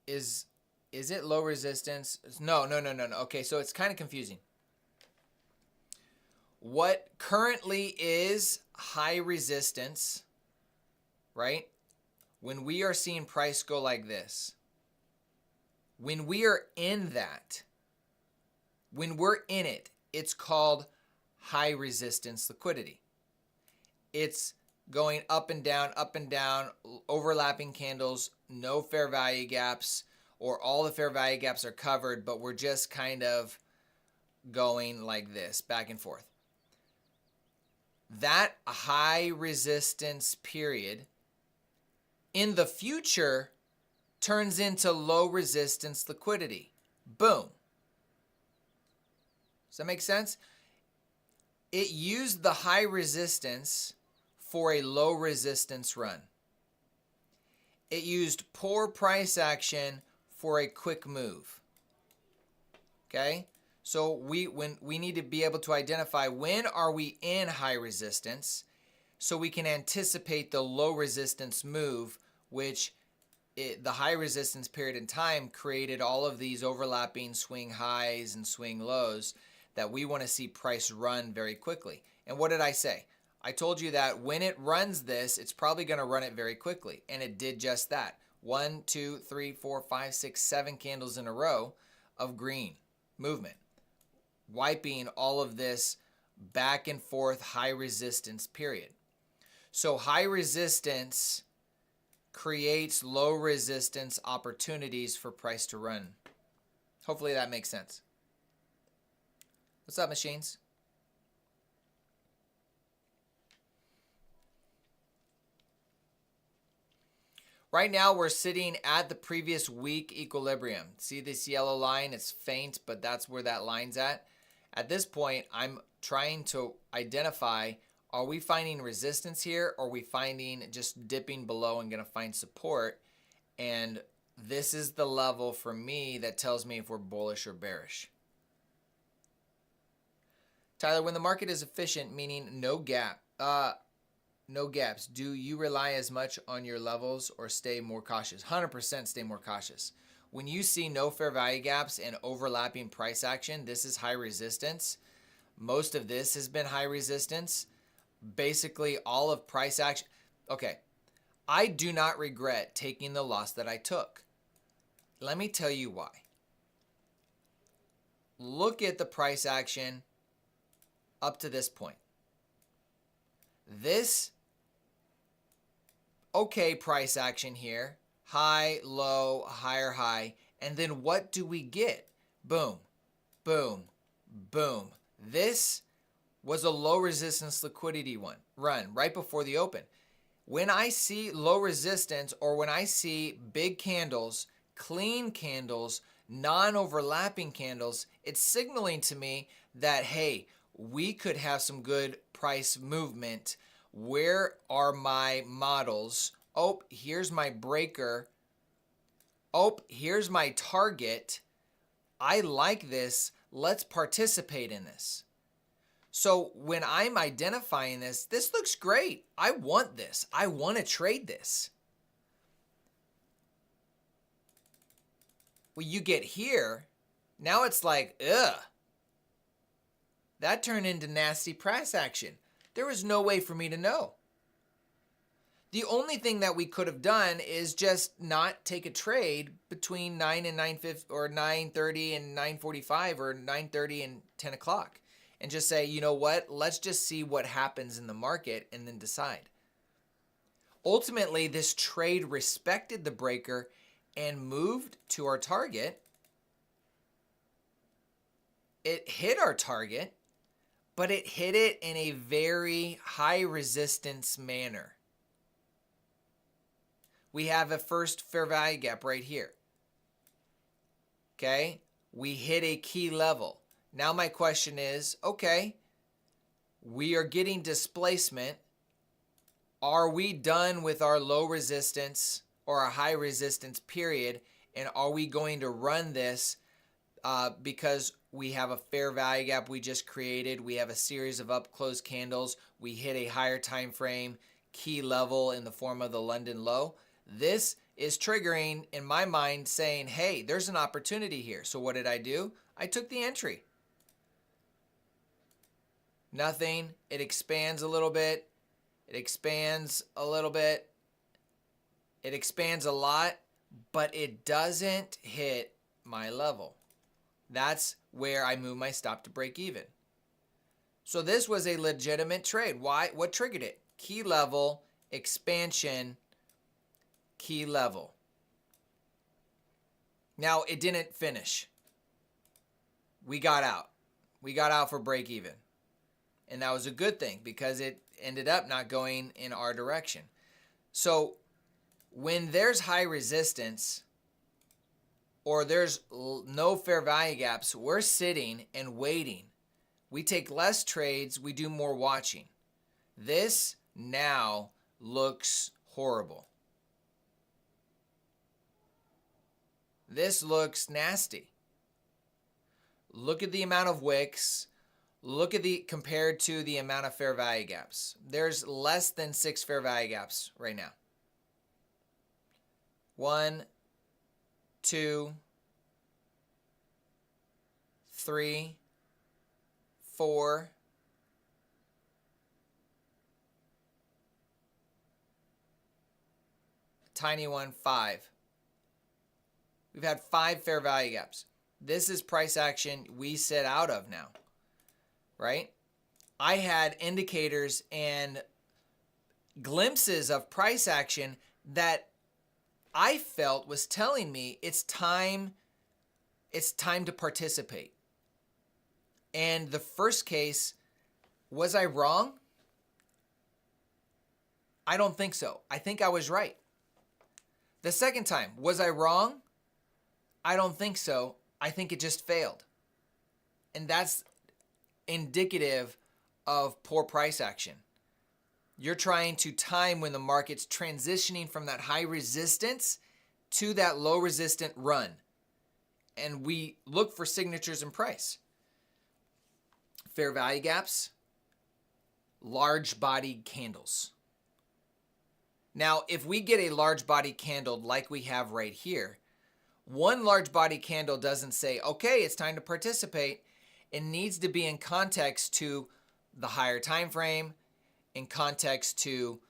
is it low resistance? No. Okay, so it's kind of confusing. What currently is high resistance, right? When we are seeing price go like this, when we are in that, when we're in it, it's called high resistance liquidity. It's going up and down, overlapping candles, no fair value gaps, or all the fair value gaps are covered, but we're just kind of going like this, back and forth. That high resistance period in the future turns into low resistance liquidity. Boom. Does that make sense? It used the high resistance for a low resistance run. It used poor price action for a quick move. Okay? So we need to be able to identify when are we in high resistance so we can anticipate the low resistance move, which the high resistance period in time created all of these overlapping swing highs and swing lows that we want to see price run very quickly. And what did I say? I told you that when it runs this, it's probably going to run it very quickly. And it did just that. 1, 2, 3, 4, 5, 6, 7 candles in a row of green movement, wiping all of this back and forth high resistance period. So high resistance creates low resistance opportunities for price to run. Hopefully that makes sense. What's up, machines? Right now, we're sitting at the previous week equilibrium. See this yellow line? It's faint, but that's where that line's at. At this point, I'm trying to identify, are we finding resistance here, or are we finding just dipping below and going to find support? And this is the level for me that tells me if we're bullish or bearish. Tyler, when the market is efficient, meaning no gaps, do you rely as much on your levels or stay more cautious? 100% stay more cautious. When you see no fair value gaps and overlapping price action, this is high resistance. Most of this has been high resistance. Basically, all of price action. Okay, I do not regret taking the loss that I took. Let me tell you why. Look at the price action up to this point. This okay price action here, high, low, higher, high, and then what do we get? Boom, boom, boom. This was a low resistance liquidity run right before the open. When I see low resistance or when I see big candles, clean candles, non-overlapping candles, it's signaling to me that, hey, we could have some good price movement. Where are my models? Oh, here's my breaker. Oh, here's my target. I like this. Let's participate in this. So when I'm identifying this, this looks great. I want this. I want to trade this. Well, you get here, now it's like, ugh. That turned into nasty price action. There was no way for me to know. The only thing that we could have done is just not take a trade between 9 and 9:50 or 9:30 and 9:45 or 9:30 and 10 o'clock and just say, you know what, let's just see what happens in the market and then decide. Ultimately, this trade respected the breaker and moved to our target. It hit our target, but it hit it in a very high resistance manner. We have a first fair value gap right here. Okay, we hit a key level. Now my question is, okay, we are getting displacement. Are we done with our low resistance or a high resistance period? And are we going to run this because we have a fair value gap we just created? We have a series of up close candles. We hit a higher time frame key level in the form of the London low. This is triggering in my mind saying, hey, there's an opportunity here. So what did I do? I took the entry. Nothing. It expands a little bit. It expands a little bit. It expands a lot, but it doesn't hit my level. That's where I move my stop to break even. So this was a legitimate trade. Why? What triggered it? Key level, expansion, key level. Now, it didn't finish. We got out. We got out for break even. And that was a good thing because it ended up not going in our direction. So when there's high resistance or there's no fair value gaps, we're sitting and waiting. We take less trades. We do more watching. This now looks horrible. This looks nasty. Look at the amount of wicks. Look at the compared to the amount of fair value gaps. There's less than 6 fair value gaps right now. 1, 2, 3, 4. Tiny one, 5. We've had 5 fair value gaps. This is price action we sit out of now, right? I had indicators and glimpses of price action that I felt was telling me it's time to participate. And the first case, was I wrong? I don't think so. I think I was right. The second time, was I wrong? I don't think so. I think it just failed. And that's indicative of poor price action. You're trying to time when the market's transitioning from that high resistance to that low resistant run. And we look for signatures in price. Fair value gaps, large bodied candles. Now, if we get a large body candle like we have right here, one large body candle doesn't say, okay, it's time to participate. It needs to be in context to the higher time frame, in context to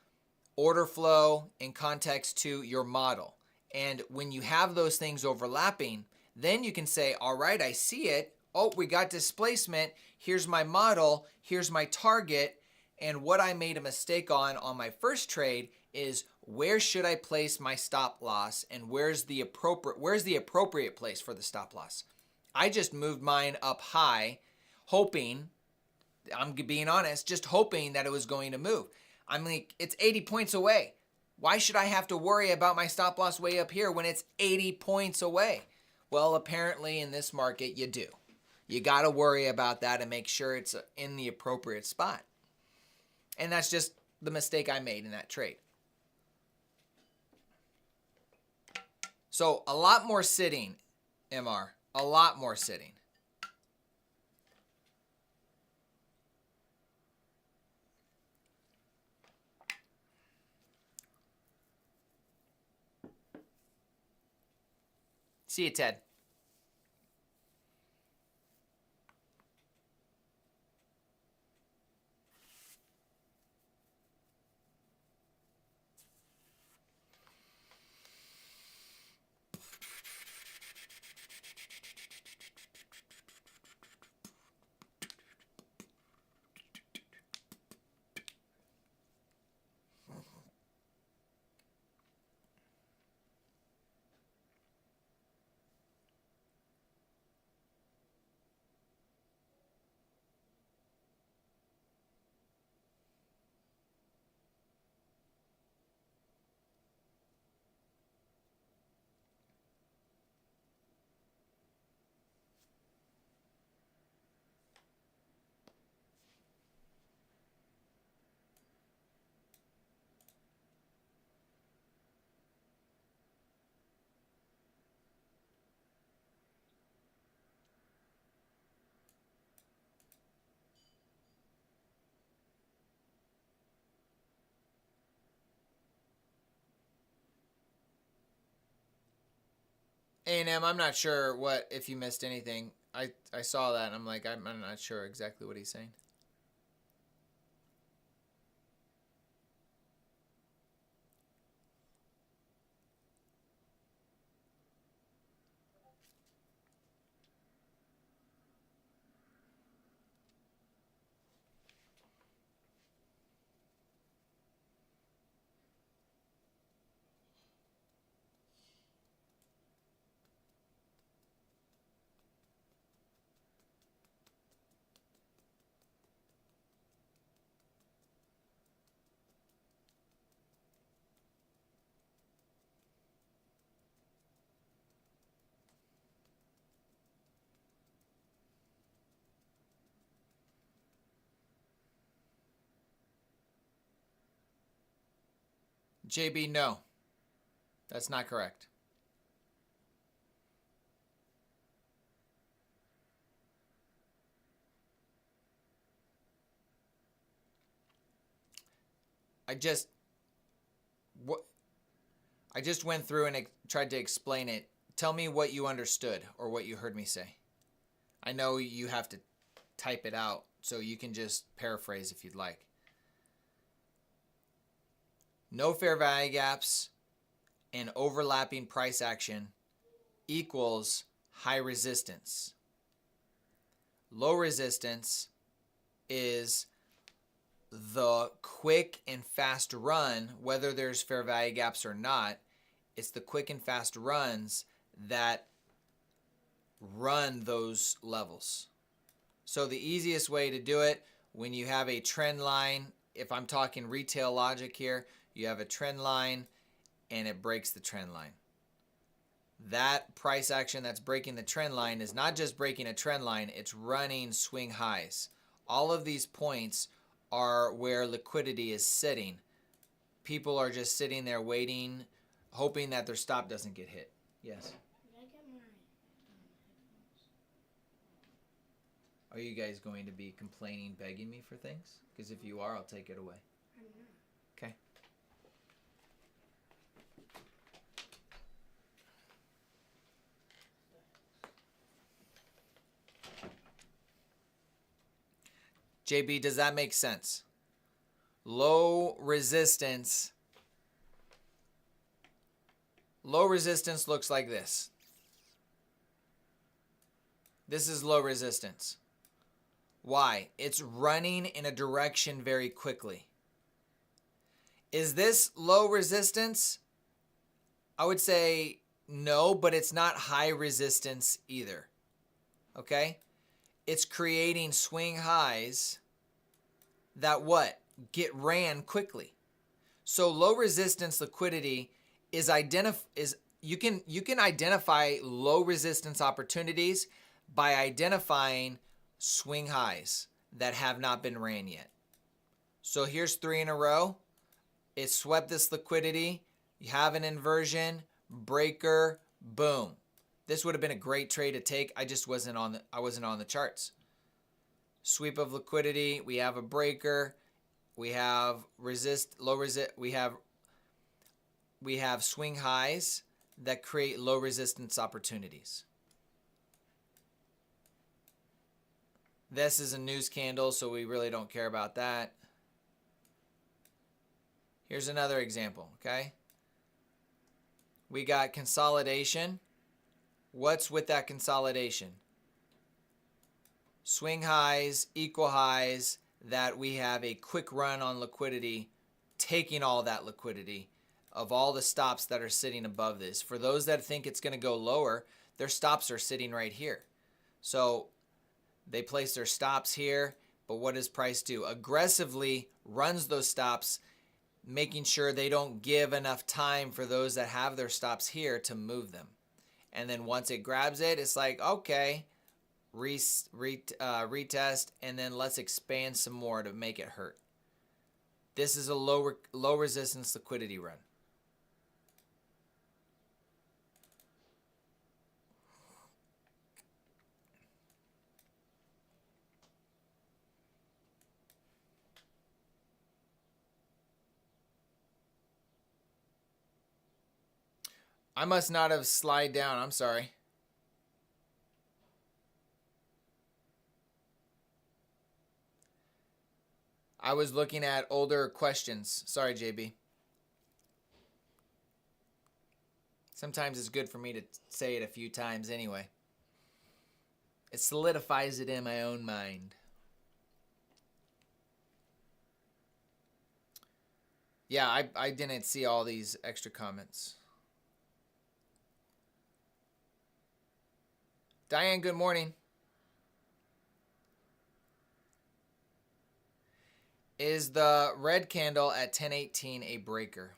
order flow, in context to your model. And when you have those things overlapping, then you can say, all right, I see it. Oh, we got displacement. Here's my model. Here's my target. And what I made a mistake on my first trade is where should I place my stop loss and where's the appropriate place for the stop loss? I just moved mine up high, hoping, I'm being honest, just hoping that it was going to move. I'm like, it's 80 points away. Why should I have to worry about my stop loss way up here when it's 80 points away? Well, apparently in this market you do. You got to worry about that and make sure it's in the appropriate spot. And that's just the mistake I made in that trade. So a lot more sitting, MR. A lot more sitting. See you, Ted. A&M, I'm not sure if you missed anything. I saw that and I'm like, I'm not sure exactly what he's saying. JB, no. That's not correct. I just went through and tried to explain it. Tell me what you understood or what you heard me say. I know you have to type it out, so you can just paraphrase if you'd like. No fair value gaps and overlapping price action equals high resistance. Low resistance is the quick and fast run, whether there's fair value gaps or not. It's the quick and fast runs that run those levels. So the easiest way to do it, when you have a trend line, if I'm talking retail logic here, you have a trend line and it breaks the trend line. That price action that's breaking the trend line is not just breaking a trend line, it's running swing highs. All of these points are where liquidity is sitting. People are just sitting there waiting, hoping that their stop doesn't get hit. Yes? Did I get my headphones? Are you guys going to be complaining, begging me for things? Because if you are, I'll take it away. I'm not. Okay. JB, does that make sense? Low resistance. Low resistance looks like this. This is low resistance. Why? It's running in a direction very quickly. Is this low resistance? I would say no, but it's not high resistance either. okay? It's creating swing highs that what? Get ran quickly. So low resistance liquidity is you can identify low resistance opportunities by identifying swing highs that have not been ran yet. So here's 3 in a row. It swept this liquidity. You have an inversion, breaker, boom. This would have been a great trade to take. I wasn't on the charts. Sweep of liquidity. We have a breaker. We have we have swing highs that create low resistance opportunities. This is a news candle, so we really don't care about that. Here's another example, okay? We got consolidation. What's with that consolidation? Swing highs, equal highs, that we have a quick run on liquidity, taking all that liquidity of all the stops that are sitting above this. For those that think it's going to go lower, their stops are sitting right here. So they place their stops here, but what does price do? Aggressively runs those stops, making sure they don't give enough time for those that have their stops here to move them. And then once it grabs it, it's like, okay, retest, and then let's expand some more to make it hurt. This is a low resistance liquidity run. I must not have slid down. I'm sorry. I was looking at older questions. Sorry, JB. Sometimes it's good for me to say it a few times anyway. It solidifies it in my own mind. Yeah, I didn't see all these extra comments. Diane, good morning. Is the red candle at 1018 a breaker?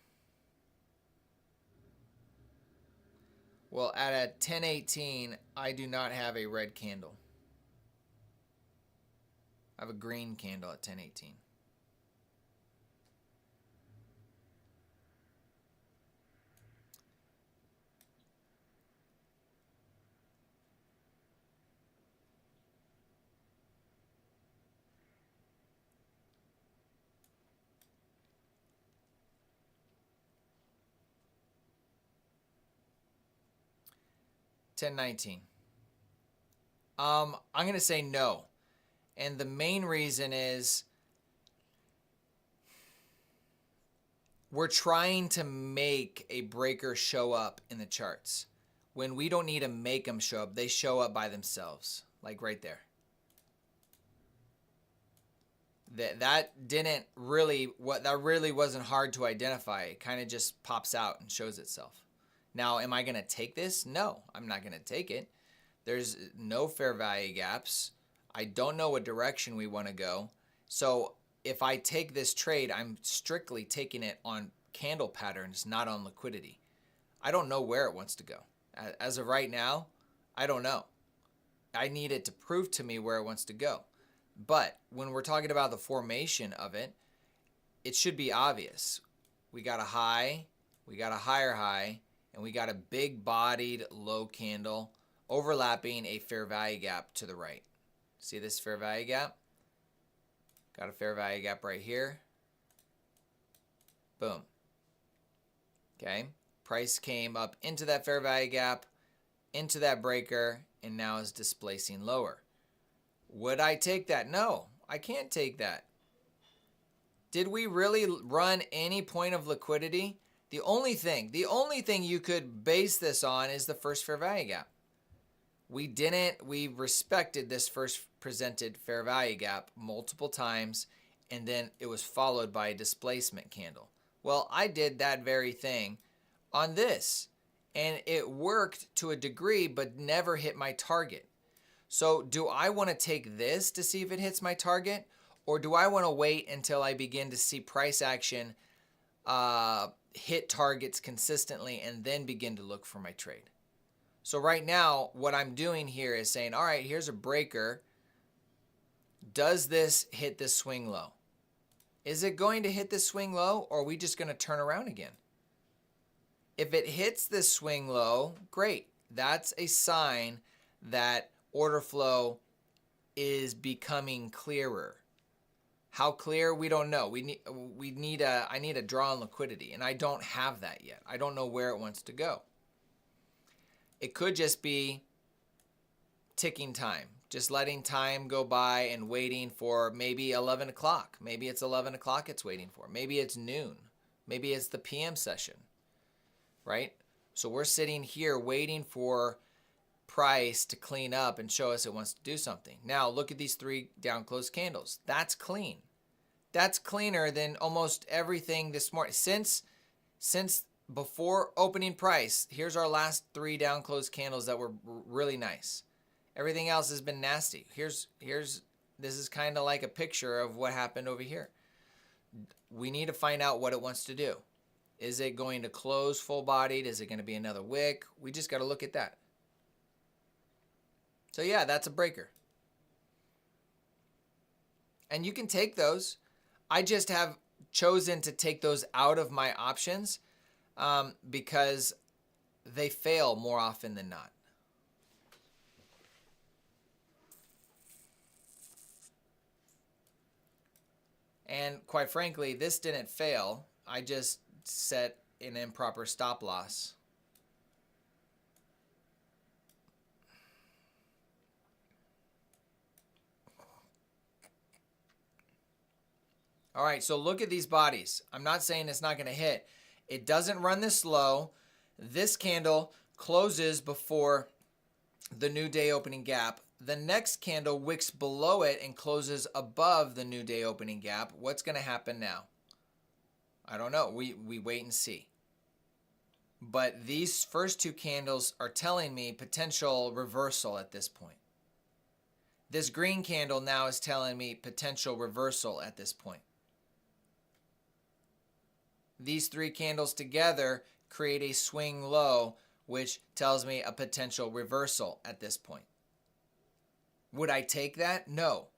Well, at 1018, I do not have a red candle. I have a green candle at 1018. $10.19. I'm going to say no. And the main reason is we're trying to make a breaker show up in the charts. When we don't need to make them show up, they show up by themselves, like right there. That really wasn't hard to identify. It kind of just pops out and shows itself. Now, am I going to take this? No, I'm not going to take it. There's no fair value gaps. I don't know what direction we want to go. So if I take this trade, I'm strictly taking it on candle patterns, not on liquidity. I don't know where it wants to go. As of right now, I don't know. I need it to prove to me where it wants to go. But when we're talking about the formation of it, it should be obvious. We got a high, we got a higher high, and we got a big bodied low candle overlapping a fair value gap to the right. See this fair value gap? Got a fair value gap right here. Boom. Okay. Price came up into that fair value gap, into that breaker, and now is displacing lower. Would I take that? No, I can't take that. Did we really run any point of liquidity? The only thing you could base this on is the first fair value gap. We respected this first presented fair value gap multiple times, and then it was followed by a displacement candle. Well, I did that very thing on this, and it worked to a degree, but never hit my target. So do I want to take this to see if it hits my target, or do I want to wait until I begin to see price action hit targets consistently and then begin to look for my trade? So right now, what I'm doing here is saying, all right, here's a breaker. Does this hit this swing low? Is it going to hit this swing low, or are we just going to turn around again? If it hits this swing low, great. That's a sign that order flow is becoming clearer. How clear, we don't know. I need a draw on liquidity, and I don't have that yet. I don't know where it wants to go. It could just be ticking time, just letting time go by and waiting for maybe 11 o'clock. Maybe it's 11 o'clock it's waiting for. Maybe it's noon. Maybe it's the PM session, right? So we're sitting here waiting for price to clean up and show us it wants to do something. Now look at these 3 down close candles. That's clean. That's cleaner than almost everything this morning. Since before opening price, here's our last 3 down close candles that were really nice. Everything else has been nasty. This is kind of like a picture of what happened over here. We need to find out what it wants to do. Is it going to close full bodied? Is it going to be another wick? We just got to look at that. So yeah, that's a breaker. And you can take those. I just have chosen to take those out of my options because they fail more often than not. And quite frankly, this didn't fail. I just set an improper stop loss. All right, so look at these bodies. I'm not saying it's not going to hit. It doesn't run this low. This candle closes before the new day opening gap. The next candle wicks below it and closes above the new day opening gap. What's going to happen now? I don't know. We wait and see. But these first 2 candles are telling me potential reversal at this point. This green candle now is telling me potential reversal at this point. These 3 candles together create a swing low, which tells me a potential reversal at this point. Would I take that? No.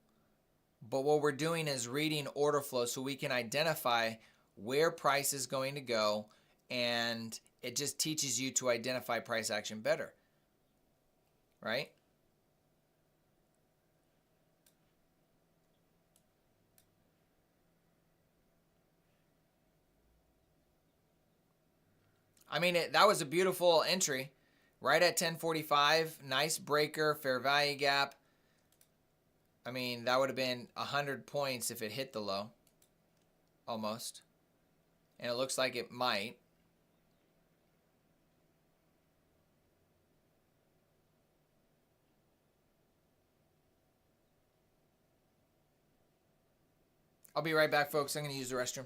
But what we're doing is reading order flow so we can identify where price is going to go, and it just teaches you to identify price action better, right? I mean, that was a beautiful entry right at 1045. Nice breaker, fair value gap. I mean, that would have been 100 points if it hit the low, almost. And it looks like it might. I'll be right back, folks. I'm going to use the restroom.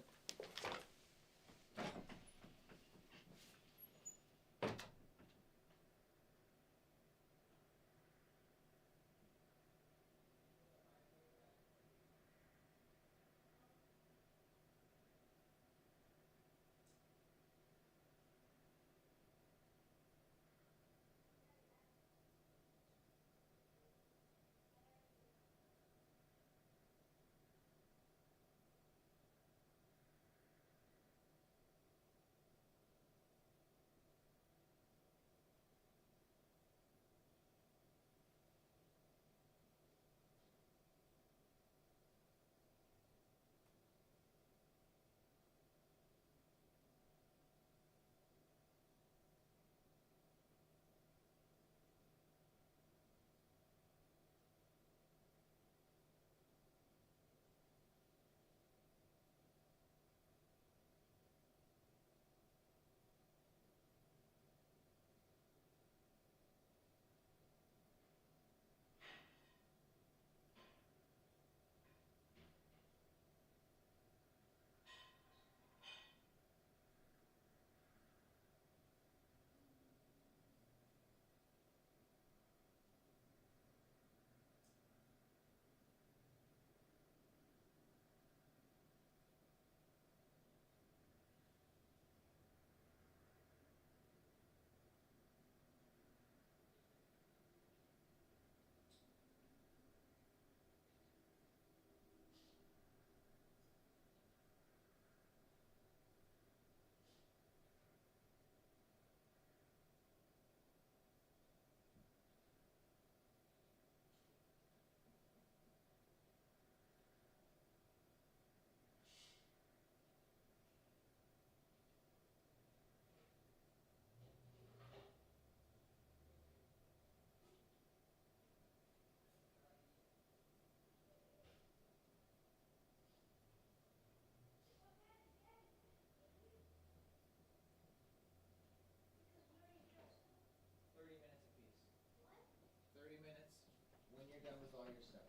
all your stuff?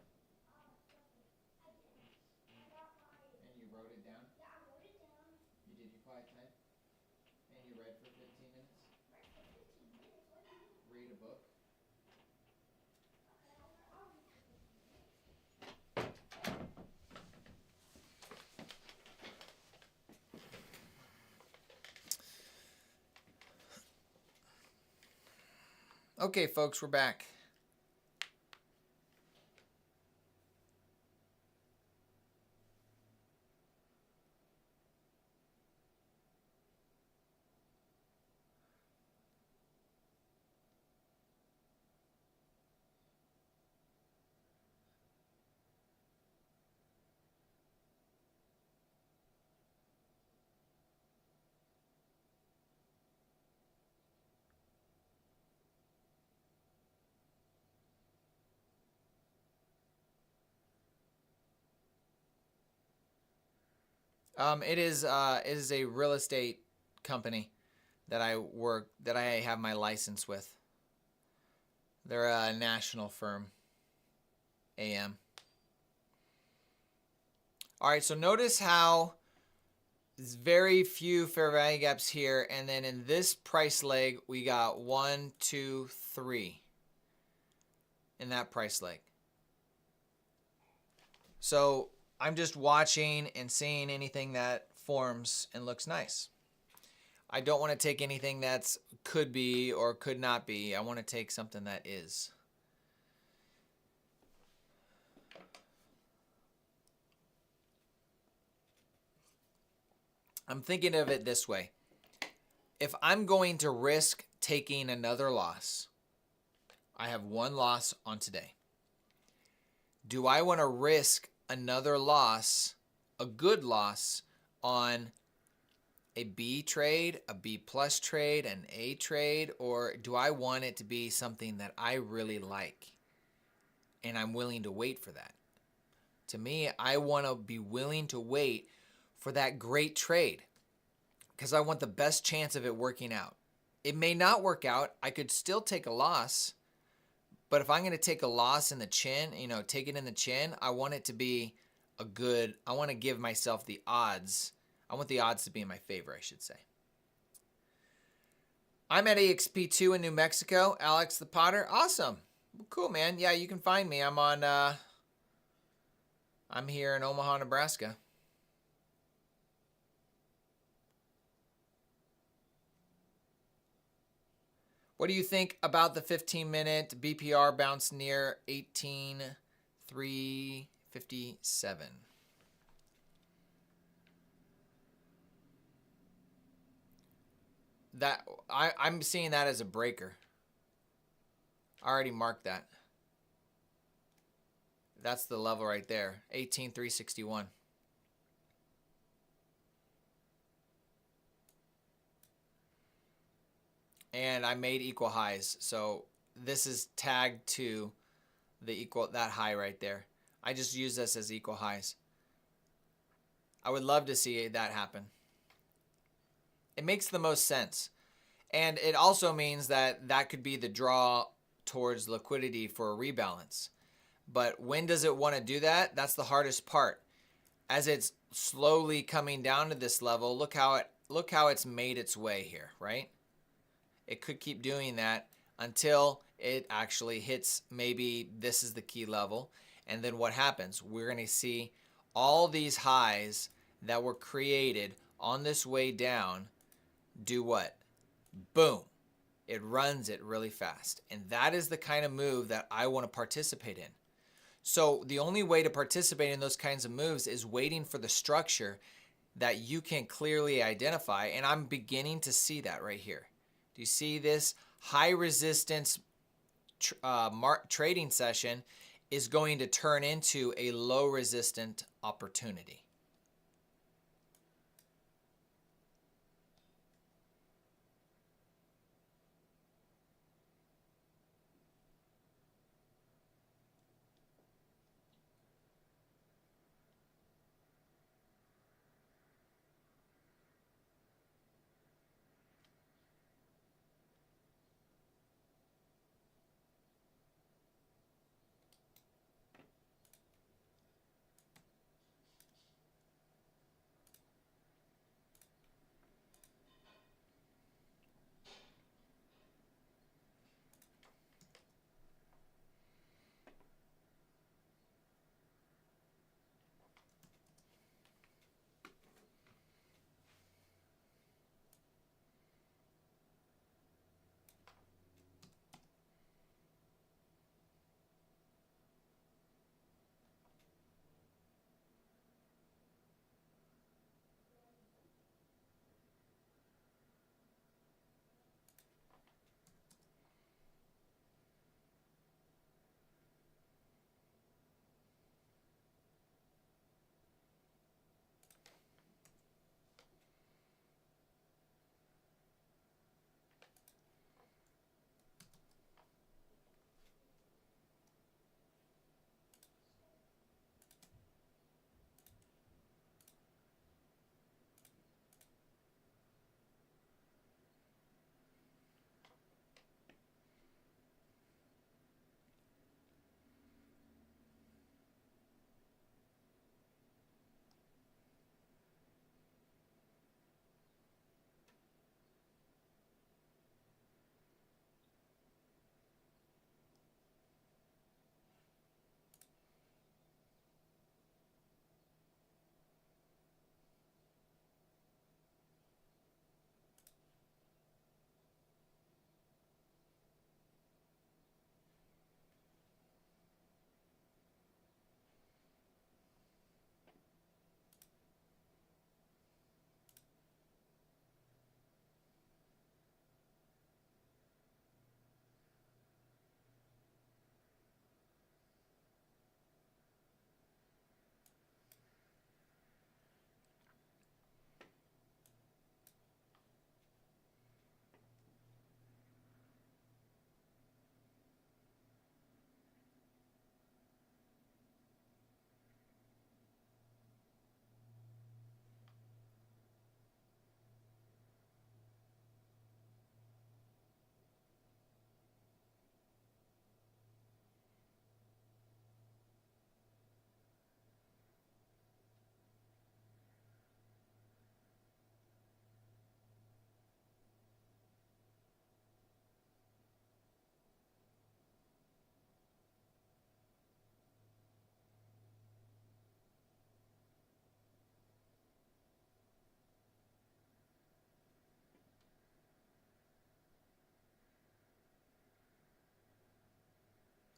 And you wrote it down? Yeah, I wrote it down. You did your quiet time? And you read for 15 minutes? Read for 15 minutes? What do you mean? Read a book? Okay, I'll read for 15 minutes. Okay, folks, we're back. It is a real estate company that I have my license with. They're a national firm. AM. All right, so notice how there's very few fair value gaps here, and then in this price leg we got 1, 2, 3 in that price leg. So I'm just watching and seeing anything that forms and looks nice. I don't want to take anything that's could be or could not be. I want to take something that is. I'm thinking of it this way. If I'm going to risk taking another loss, I have one loss on today. Do I want to risk another loss, a good loss, on a B trade, a B plus trade, an A trade, or do I want it to be something that I really like and I'm willing to wait for that? To me, I want to be willing to wait for that great trade because I want the best chance of it working out. It may not work out. I could still take a loss, but if I'm going to take a loss in the chin, take it in the chin, I want it to be I want to give myself the odds. I want the odds to be in my favor, I should say. I'm at AXP2 in New Mexico. Alex the Potter. Awesome. Cool, man. Yeah, you can find me. I'm here in Omaha, Nebraska. What do you think about the 15-minute BPR bounce near 18,357? I'm seeing that as a breaker. I already marked that. That's the level right there, 18,361. And I made equal highs, so this is tagged to that high right there. I just use this as equal highs. I would love to see that happen. It makes the most sense. And it also means that could be the draw towards liquidity for a rebalance. But when does it want to do that? That's the hardest part. As it's slowly coming down to this level, look how it's made its way here, right? It could keep doing that until it actually hits, maybe this is the key level. And then what happens? We're going to see all these highs that were created on this way down do what? Boom. It runs it really fast. And that is the kind of move that I want to participate in. So the only way to participate in those kinds of moves is waiting for the structure that you can clearly identify. And I'm beginning to see that right here. Do you see this? High resistance trading session is going to turn into a low resistant opportunity.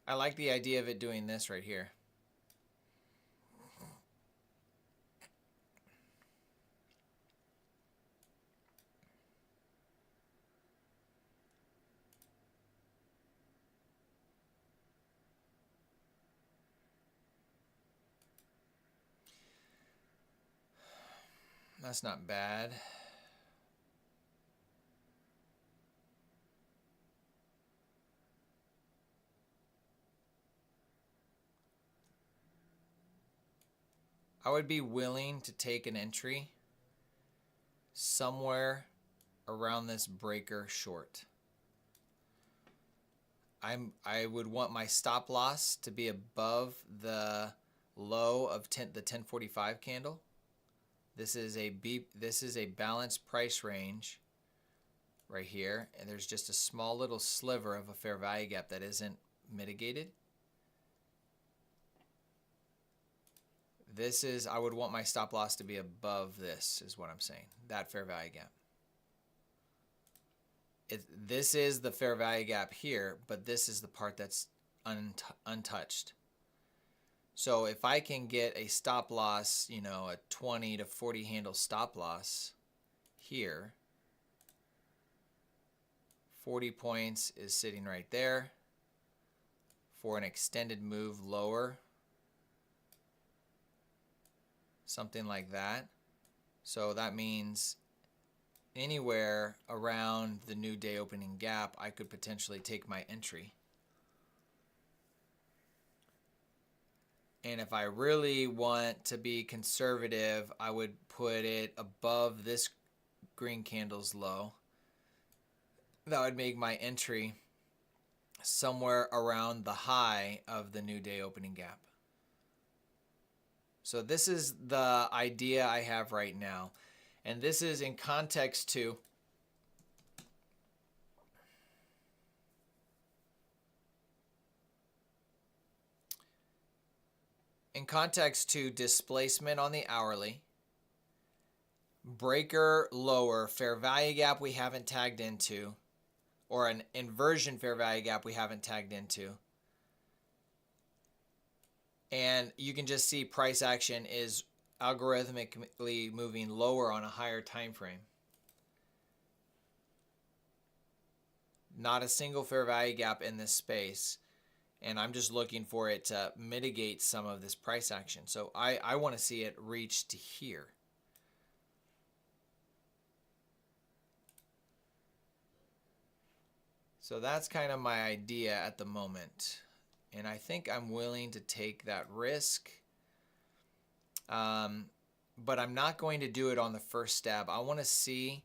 I like the idea of it doing this right here. That's not bad. I would be willing to take an entry somewhere around this breaker short. I would want my stop loss to be above the low of the 1045 candle. This is a balanced price range right here, and there's just a small little sliver of a fair value gap that isn't mitigated. I would want my stop loss to be above this, is what I'm saying, that fair value gap. This is the fair value gap here, but this is the part that's untouched. So if I can get a stop loss, you know, a 20 to 40 handle stop loss here, 40 points is sitting right there for an extended move lower, something like that. So that means anywhere around the new day opening gap, I could potentially take my entry. And if I really want to be conservative, I would put it above this green candle's low. That would make my entry somewhere around the high of the new day opening gap. So this is the idea I have right now. And this is in context to displacement on the hourly, breaker lower, fair value gap we haven't tagged into, or an inversion fair value gap we haven't tagged into. And you can just see price action is algorithmically moving lower on a higher time frame. Not a single fair value gap in this space. And I'm just looking for it to mitigate some of this price action. So I want to see it reach to here. So that's kind of my idea at the moment. And I think I'm willing to take that risk. But I'm not going to do it on the first stab. I want to see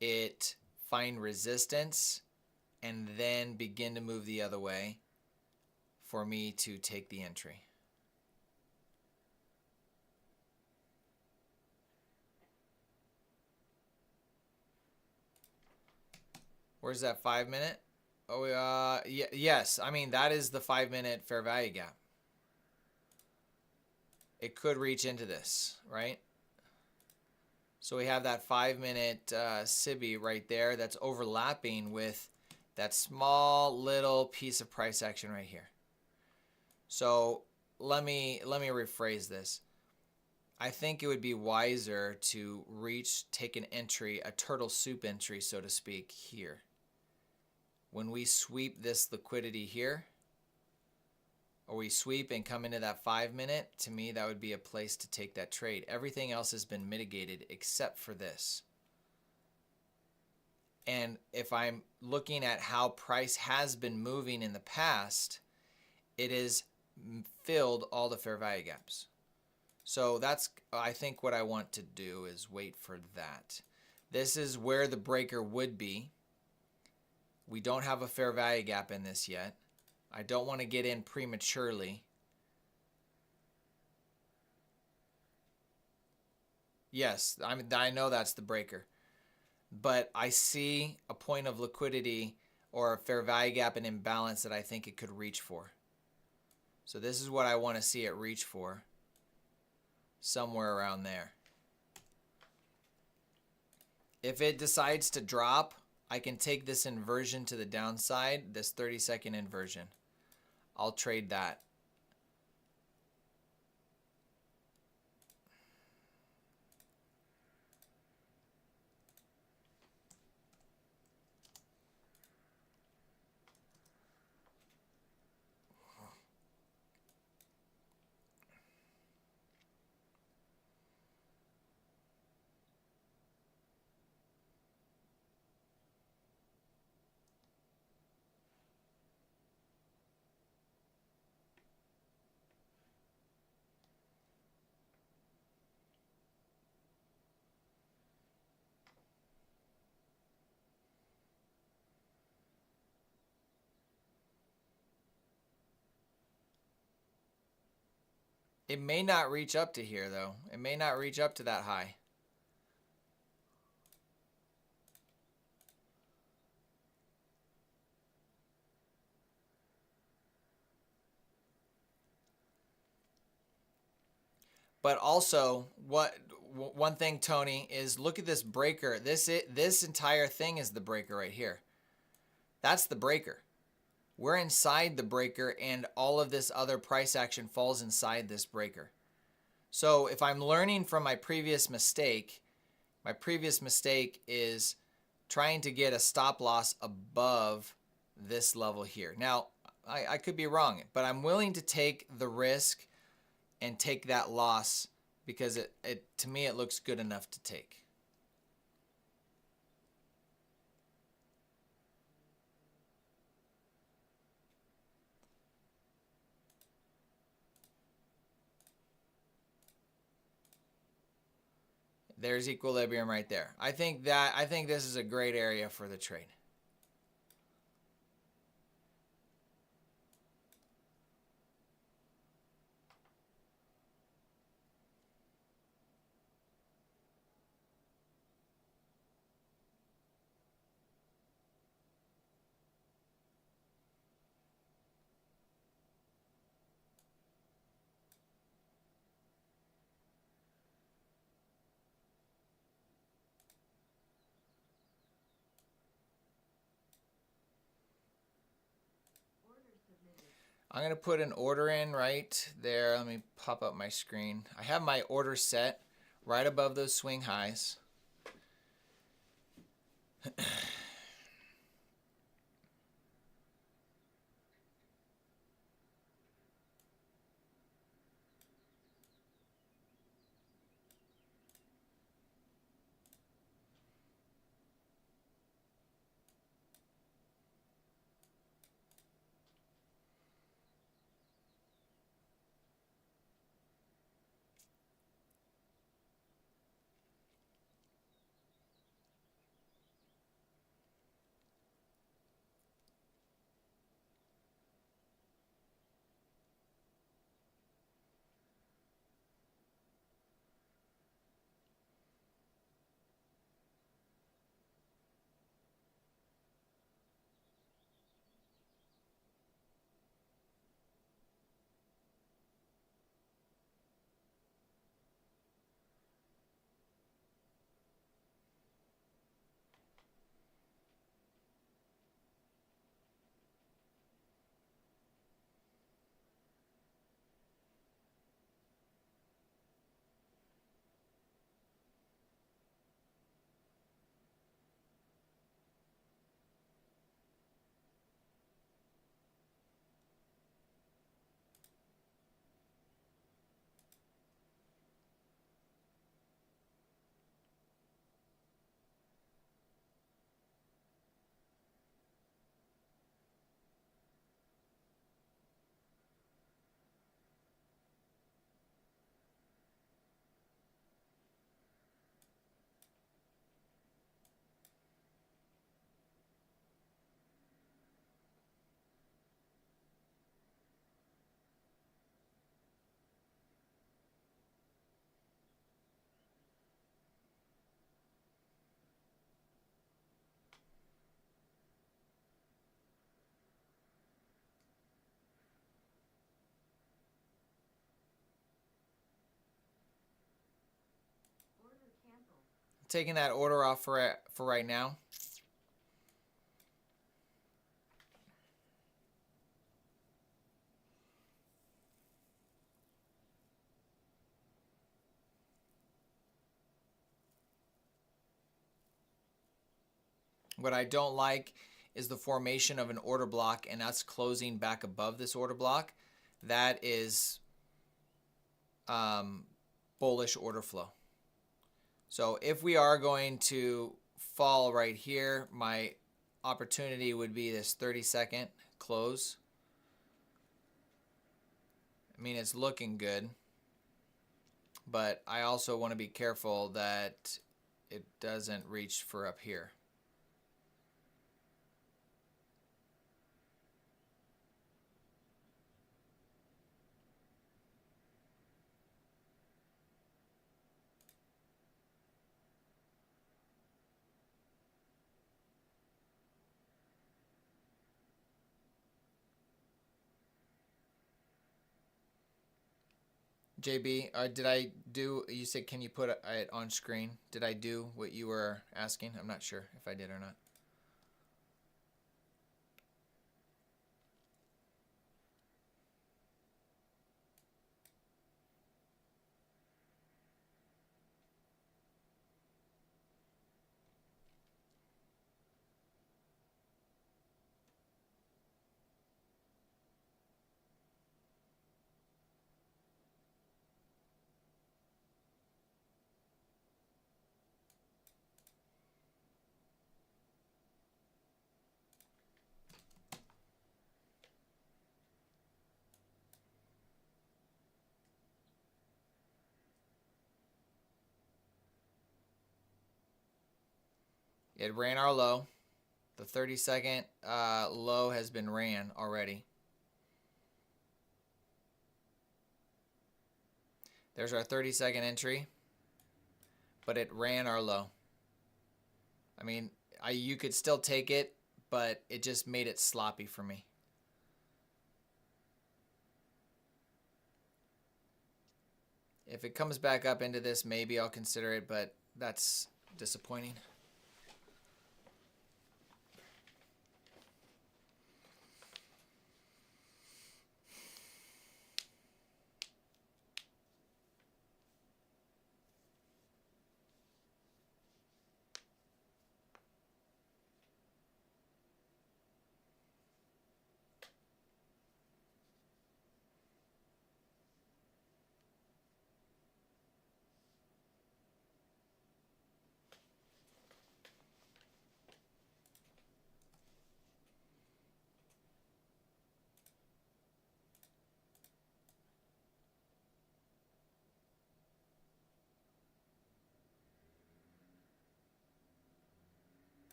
it find resistance and then begin to move the other way for me to take the entry. Where's that 5 minute? Oh, yes. I mean, that is the 5 minute fair value gap. It could reach into this, right? So we have that 5 minute SIBI right there that's overlapping with that small little piece of price action right here. So let me rephrase this. I think it would be wiser to take an entry, a turtle soup entry, so to speak, here. When we sweep this liquidity here, or we sweep and come into that 5 minute, to me that would be a place to take that trade. Everything else has been mitigated except for this. And if I'm looking at how price has been moving in the past, it has filled all the fair value gaps. So that's, I think, what I want to do is wait for that. This is where the breaker would be. We don't have a fair value gap in this yet. I don't want to get in prematurely. Yes, I know that's the breaker. But I see a point of liquidity or a fair value gap and imbalance that I think it could reach for. So this is what I want to see it reach for. Somewhere around there. If it decides to drop, I can take this inversion to the downside, this 30-second inversion. I'll trade that. It may not reach up to here, though. It may not reach up to that high. But also, one thing, Tony, is look at this breaker. This entire thing is the breaker right here. That's the breaker. We're inside the breaker, and all of this other price action falls inside this breaker. So if I'm learning from my previous mistake is trying to get a stop loss above this level here. Now, I could be wrong, but I'm willing to take the risk and take that loss because to me it looks good enough to take. There's equilibrium right there. I think this is a great area for the trade. I'm going to put an order in right there. Let me pop up my screen. I have my order set right above those swing highs. Taking that order off for right now. What I don't like is the formation of an order block and us closing back above this order block. That is bullish order flow. So if we are going to fall right here, my opportunity would be this 30-second close. I mean, it's looking good, but I also want to be careful that it doesn't reach for up here. JB, did I do, you said can you put it on screen? Did I do what you were asking? I'm not sure if I did or not. It ran our low. The 30-second low has been ran already. There's our 30-second entry, but it ran our low. I mean, you could still take it, but it just made it sloppy for me. If it comes back up into this, maybe I'll consider it, but that's disappointing.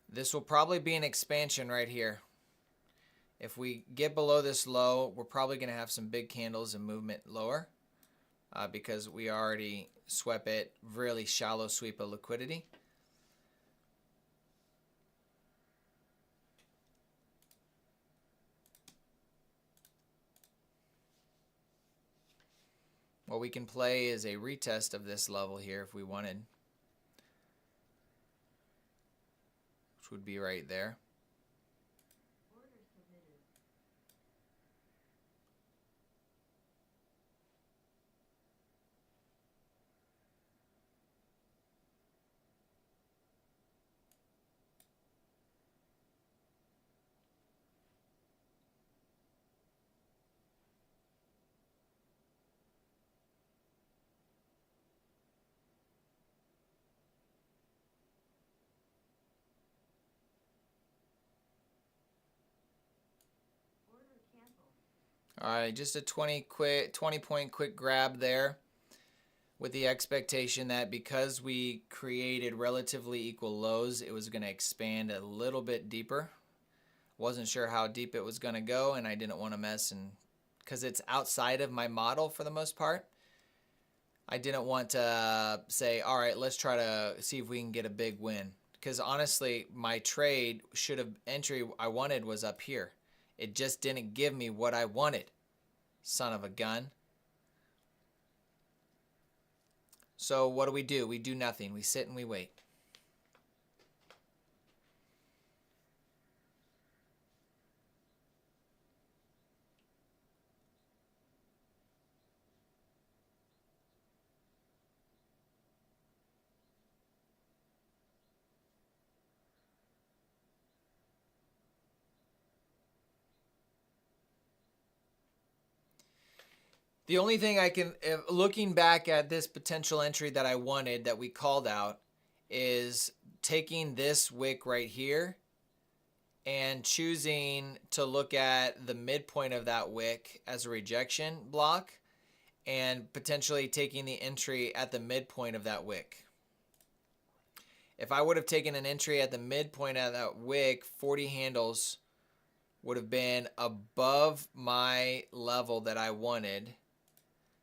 This will probably be an expansion right here. If we get below this low, we're probably going to have some big candles and movement lower because we already swept it, really shallow sweep of liquidity. What we can play is a retest of this level here if we wanted, which would be right there. All right, just a 20 point quick grab there with the expectation that because we created relatively equal lows, it was going to expand a little bit deeper. Wasn't sure how deep it was going to go, and I didn't want to mess, and because it's outside of my model for the most part, I didn't want to say, all right, let's try to see if we can get a big win, because honestly, my trade should have, entry I wanted was up here. It just didn't give me what I wanted. Son of a gun. So what do? We do nothing. We sit and we wait. The only thing I can, looking back at this potential entry that I wanted that we called out, is taking this wick right here and choosing to look at the midpoint of that wick as a rejection block and potentially taking the entry at the midpoint of that wick. If I would have taken an entry at the midpoint of that wick, 40 handles would have been above my level that I wanted.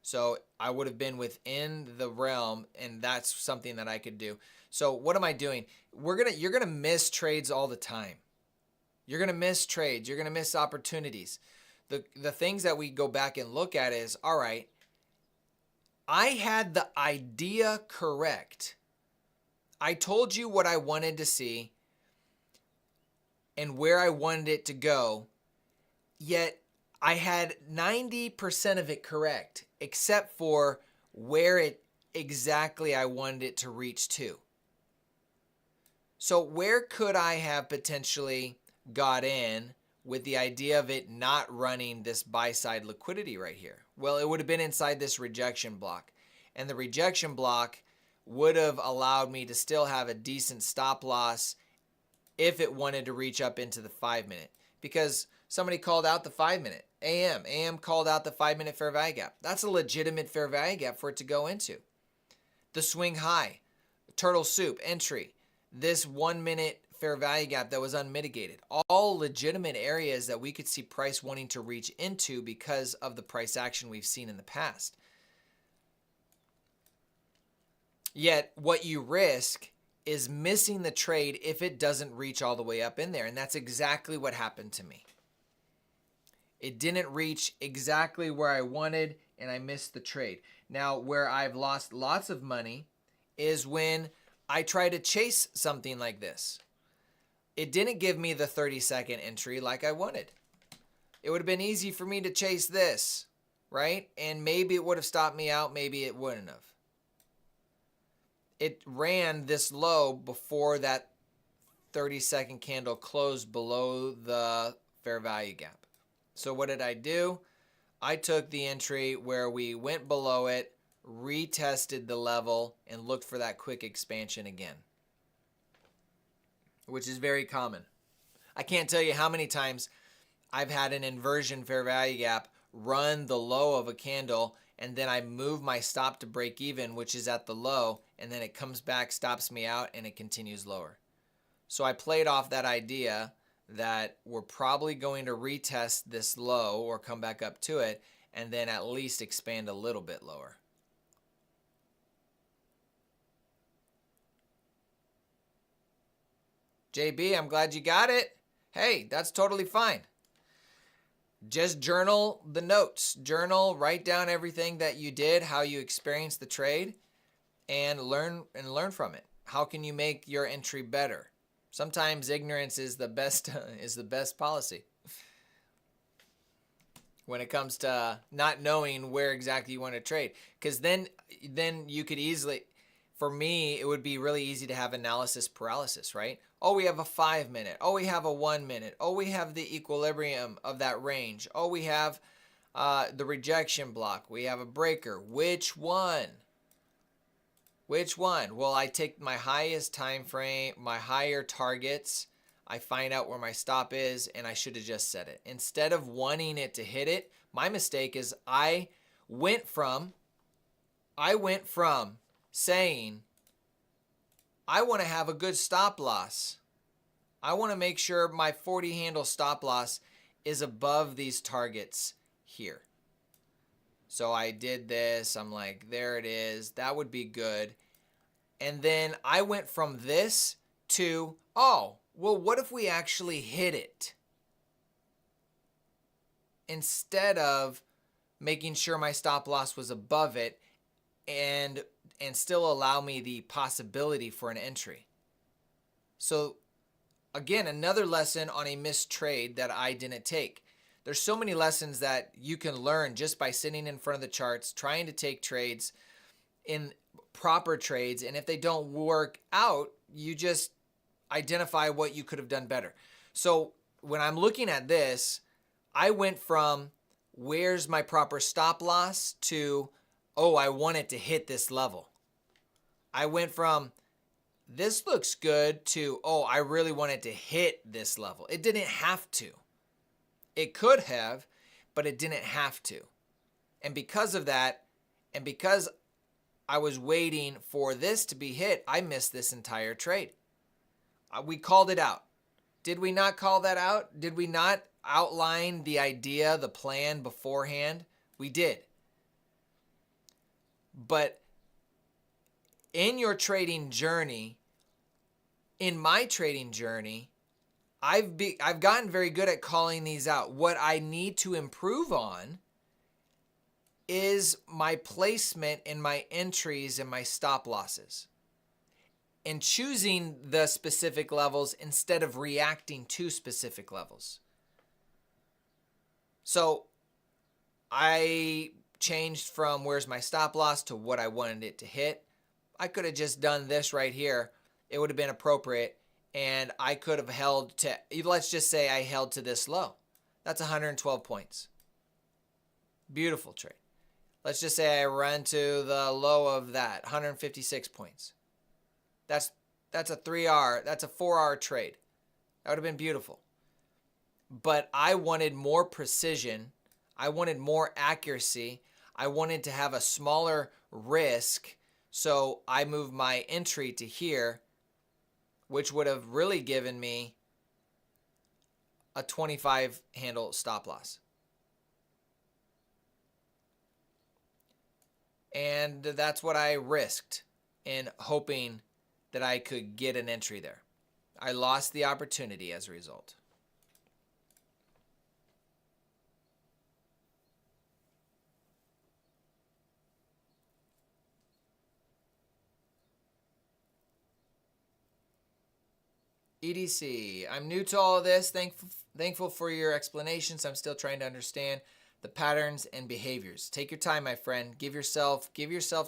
So I would have been within the realm, and that's something that I could do. So what am I doing? You're gonna miss trades all the time. You're gonna miss trades. You're gonna miss opportunities. The things that we go back and look at is, all right, I had the idea correct. I told you what I wanted to see and where I wanted it to go, yet I had 90% of it correct, except for where it exactly I wanted it to reach to. So where could I have potentially got in with the idea of it not running this buy-side liquidity right here? Well, it would have been inside this rejection block. And the rejection block would have allowed me to still have a decent stop loss if it wanted to reach up into the 5-minute. Because somebody called out the 5-minute. AM called out the 5-minute fair value gap. That's a legitimate fair value gap for it to go into. The swing high, turtle soup, entry, this 1-minute fair value gap that was unmitigated. All legitimate areas that we could see price wanting to reach into because of the price action we've seen in the past. Yet what you risk is missing the trade if it doesn't reach all the way up in there. And that's exactly what happened to me. It didn't reach exactly where I wanted, and I missed the trade. Now, where I've lost lots of money is when I try to chase something like this. It didn't give me the 30-second entry like I wanted. It would have been easy for me to chase this, right? And maybe it would have stopped me out, maybe it wouldn't have. It ran this low before that 30-second candle closed below the fair value gap. So what did I do? I took the entry where we went below it, retested the level, and looked for that quick expansion again, which is very common. I can't tell you how many times I've had an inversion fair value gap run the low of a candle, and then I move my stop to break even, which is at the low, and then it comes back, stops me out, and it continues lower. So I played off that idea that we're probably going to retest this low or come back up to it and then at least expand a little bit lower. JB, I'm glad you got it. Hey, that's totally fine. Just journal the notes. Journal, write down everything that you did, how you experienced the trade, and learn from it. How can you make your entry better? Sometimes ignorance is the best policy when it comes to not knowing where exactly you want to trade. Because then you could easily, for me, it would be really easy to have analysis paralysis, right? Oh, we have a 5-minute. Oh, we have a 1-minute. Oh, we have the equilibrium of that range. Oh, we have the rejection block. We have a breaker. Which one? Which one? Well, I take my highest time frame, my higher targets. I find out where my stop is, and I should have just set it. Instead of wanting it to hit it, my mistake is I went from saying, I want to have a good stop loss. I want to make sure my 40 handle stop loss is above these targets here. So I did this. I'm like, there it is. That would be good. And then I went from this to, oh, well, what if we actually hit it? Instead of making sure my stop loss was above it and still allow me the possibility for an entry. So again, another lesson on a missed trade that I didn't take. There's so many lessons that you can learn just by sitting in front of the charts, trying to take trades in proper trades. And if they don't work out, you just identify what you could have done better. So when I'm looking at this, I went from where's my proper stop loss to, oh, I want it to hit this level. I went from this looks good to, oh, I really want it to hit this level. It didn't have to. It could have, but it didn't have to. And because of that, and because I was waiting for this to be hit, I missed this entire trade. We called it out. Did we not call that out? Did we not outline the idea, the plan beforehand? We did. But in your trading journey, in my trading journey, I've gotten very good at calling these out. What I need to improve on is my placement in my entries and my stop losses, and choosing the specific levels instead of reacting to specific levels. So I changed from where's my stop loss to what I wanted it to hit. I could have just done this right here. It would have been appropriate, and I could have held to, let's just say I held to this low. That's 112 points. Beautiful trade. Let's just say I run to the low of that, 156 points. That's a 3R, that's a 4R trade. That would have been beautiful. But I wanted more precision. I wanted more accuracy. I wanted to have a smaller risk. So I moved my entry to here, which would have really given me a 25 handle stop loss. And that's what I risked in hoping that I could get an entry there. I lost the opportunity as a result. EDC, I'm new to all of this. Thankful for your explanations. I'm still trying to understand the patterns and behaviors. Take your time, my friend. Give yourself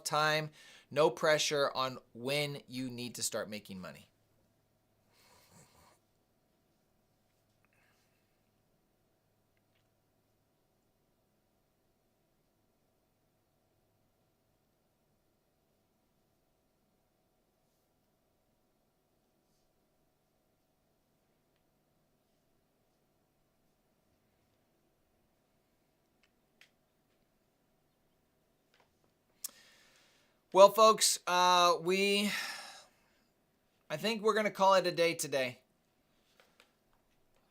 time. No pressure on when you need to start making money. Well, folks, I think we're going to call it a day today.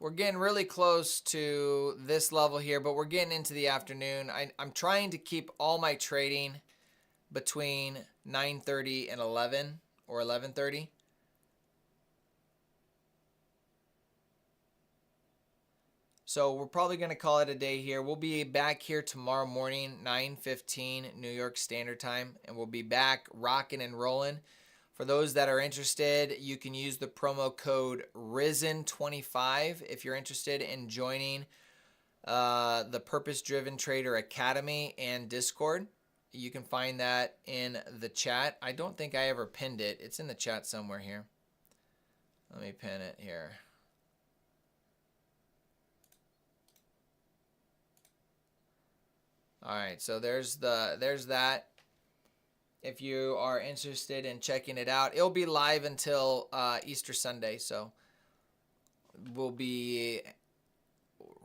We're getting really close to this level here, but we're getting into the afternoon. I'm trying to keep all my trading between 9:30 and 11 or 11:30. So we're probably going to call it a day here. We'll be back here tomorrow morning, 9:15 New York Standard Time, and we'll be back rocking and rolling. For those that are interested, you can use the promo code RISEN25 if you're interested in joining the Purpose Driven Trader Academy and Discord. You can find that in the chat. I don't think I ever pinned it. It's in the chat somewhere here. Let me pin it here. All right, so there's that. If you are interested in checking it out, it'll be live until Easter Sunday, so we'll be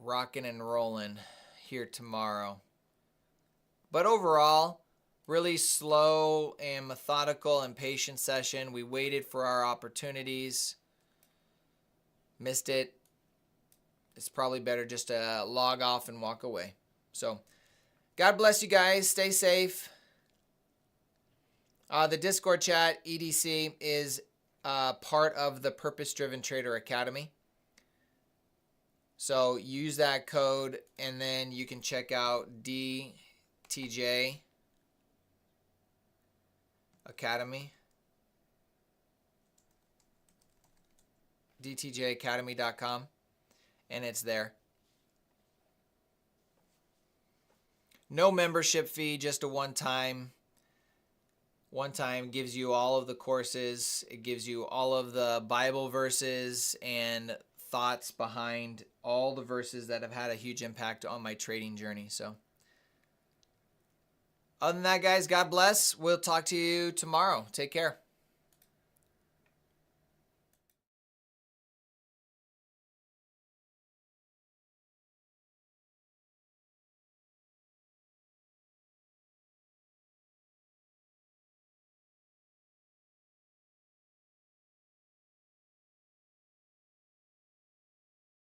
rocking and rolling here tomorrow. But overall, really slow and methodical and patient session. We waited for our opportunities, missed it. It's probably better just to log off and walk away. So God bless you guys. Stay safe. The Discord chat, EDC, is part of the Purpose Driven Trader Academy. So use that code and then you can check out DTJ Academy. DTJacademy.com, and it's there. No membership fee, just a one-time. Gives you all of the courses. It gives you all of the Bible verses and thoughts behind all the verses that have had a huge impact on my trading journey. So other than that, guys, God bless. We'll talk to you tomorrow. Take care.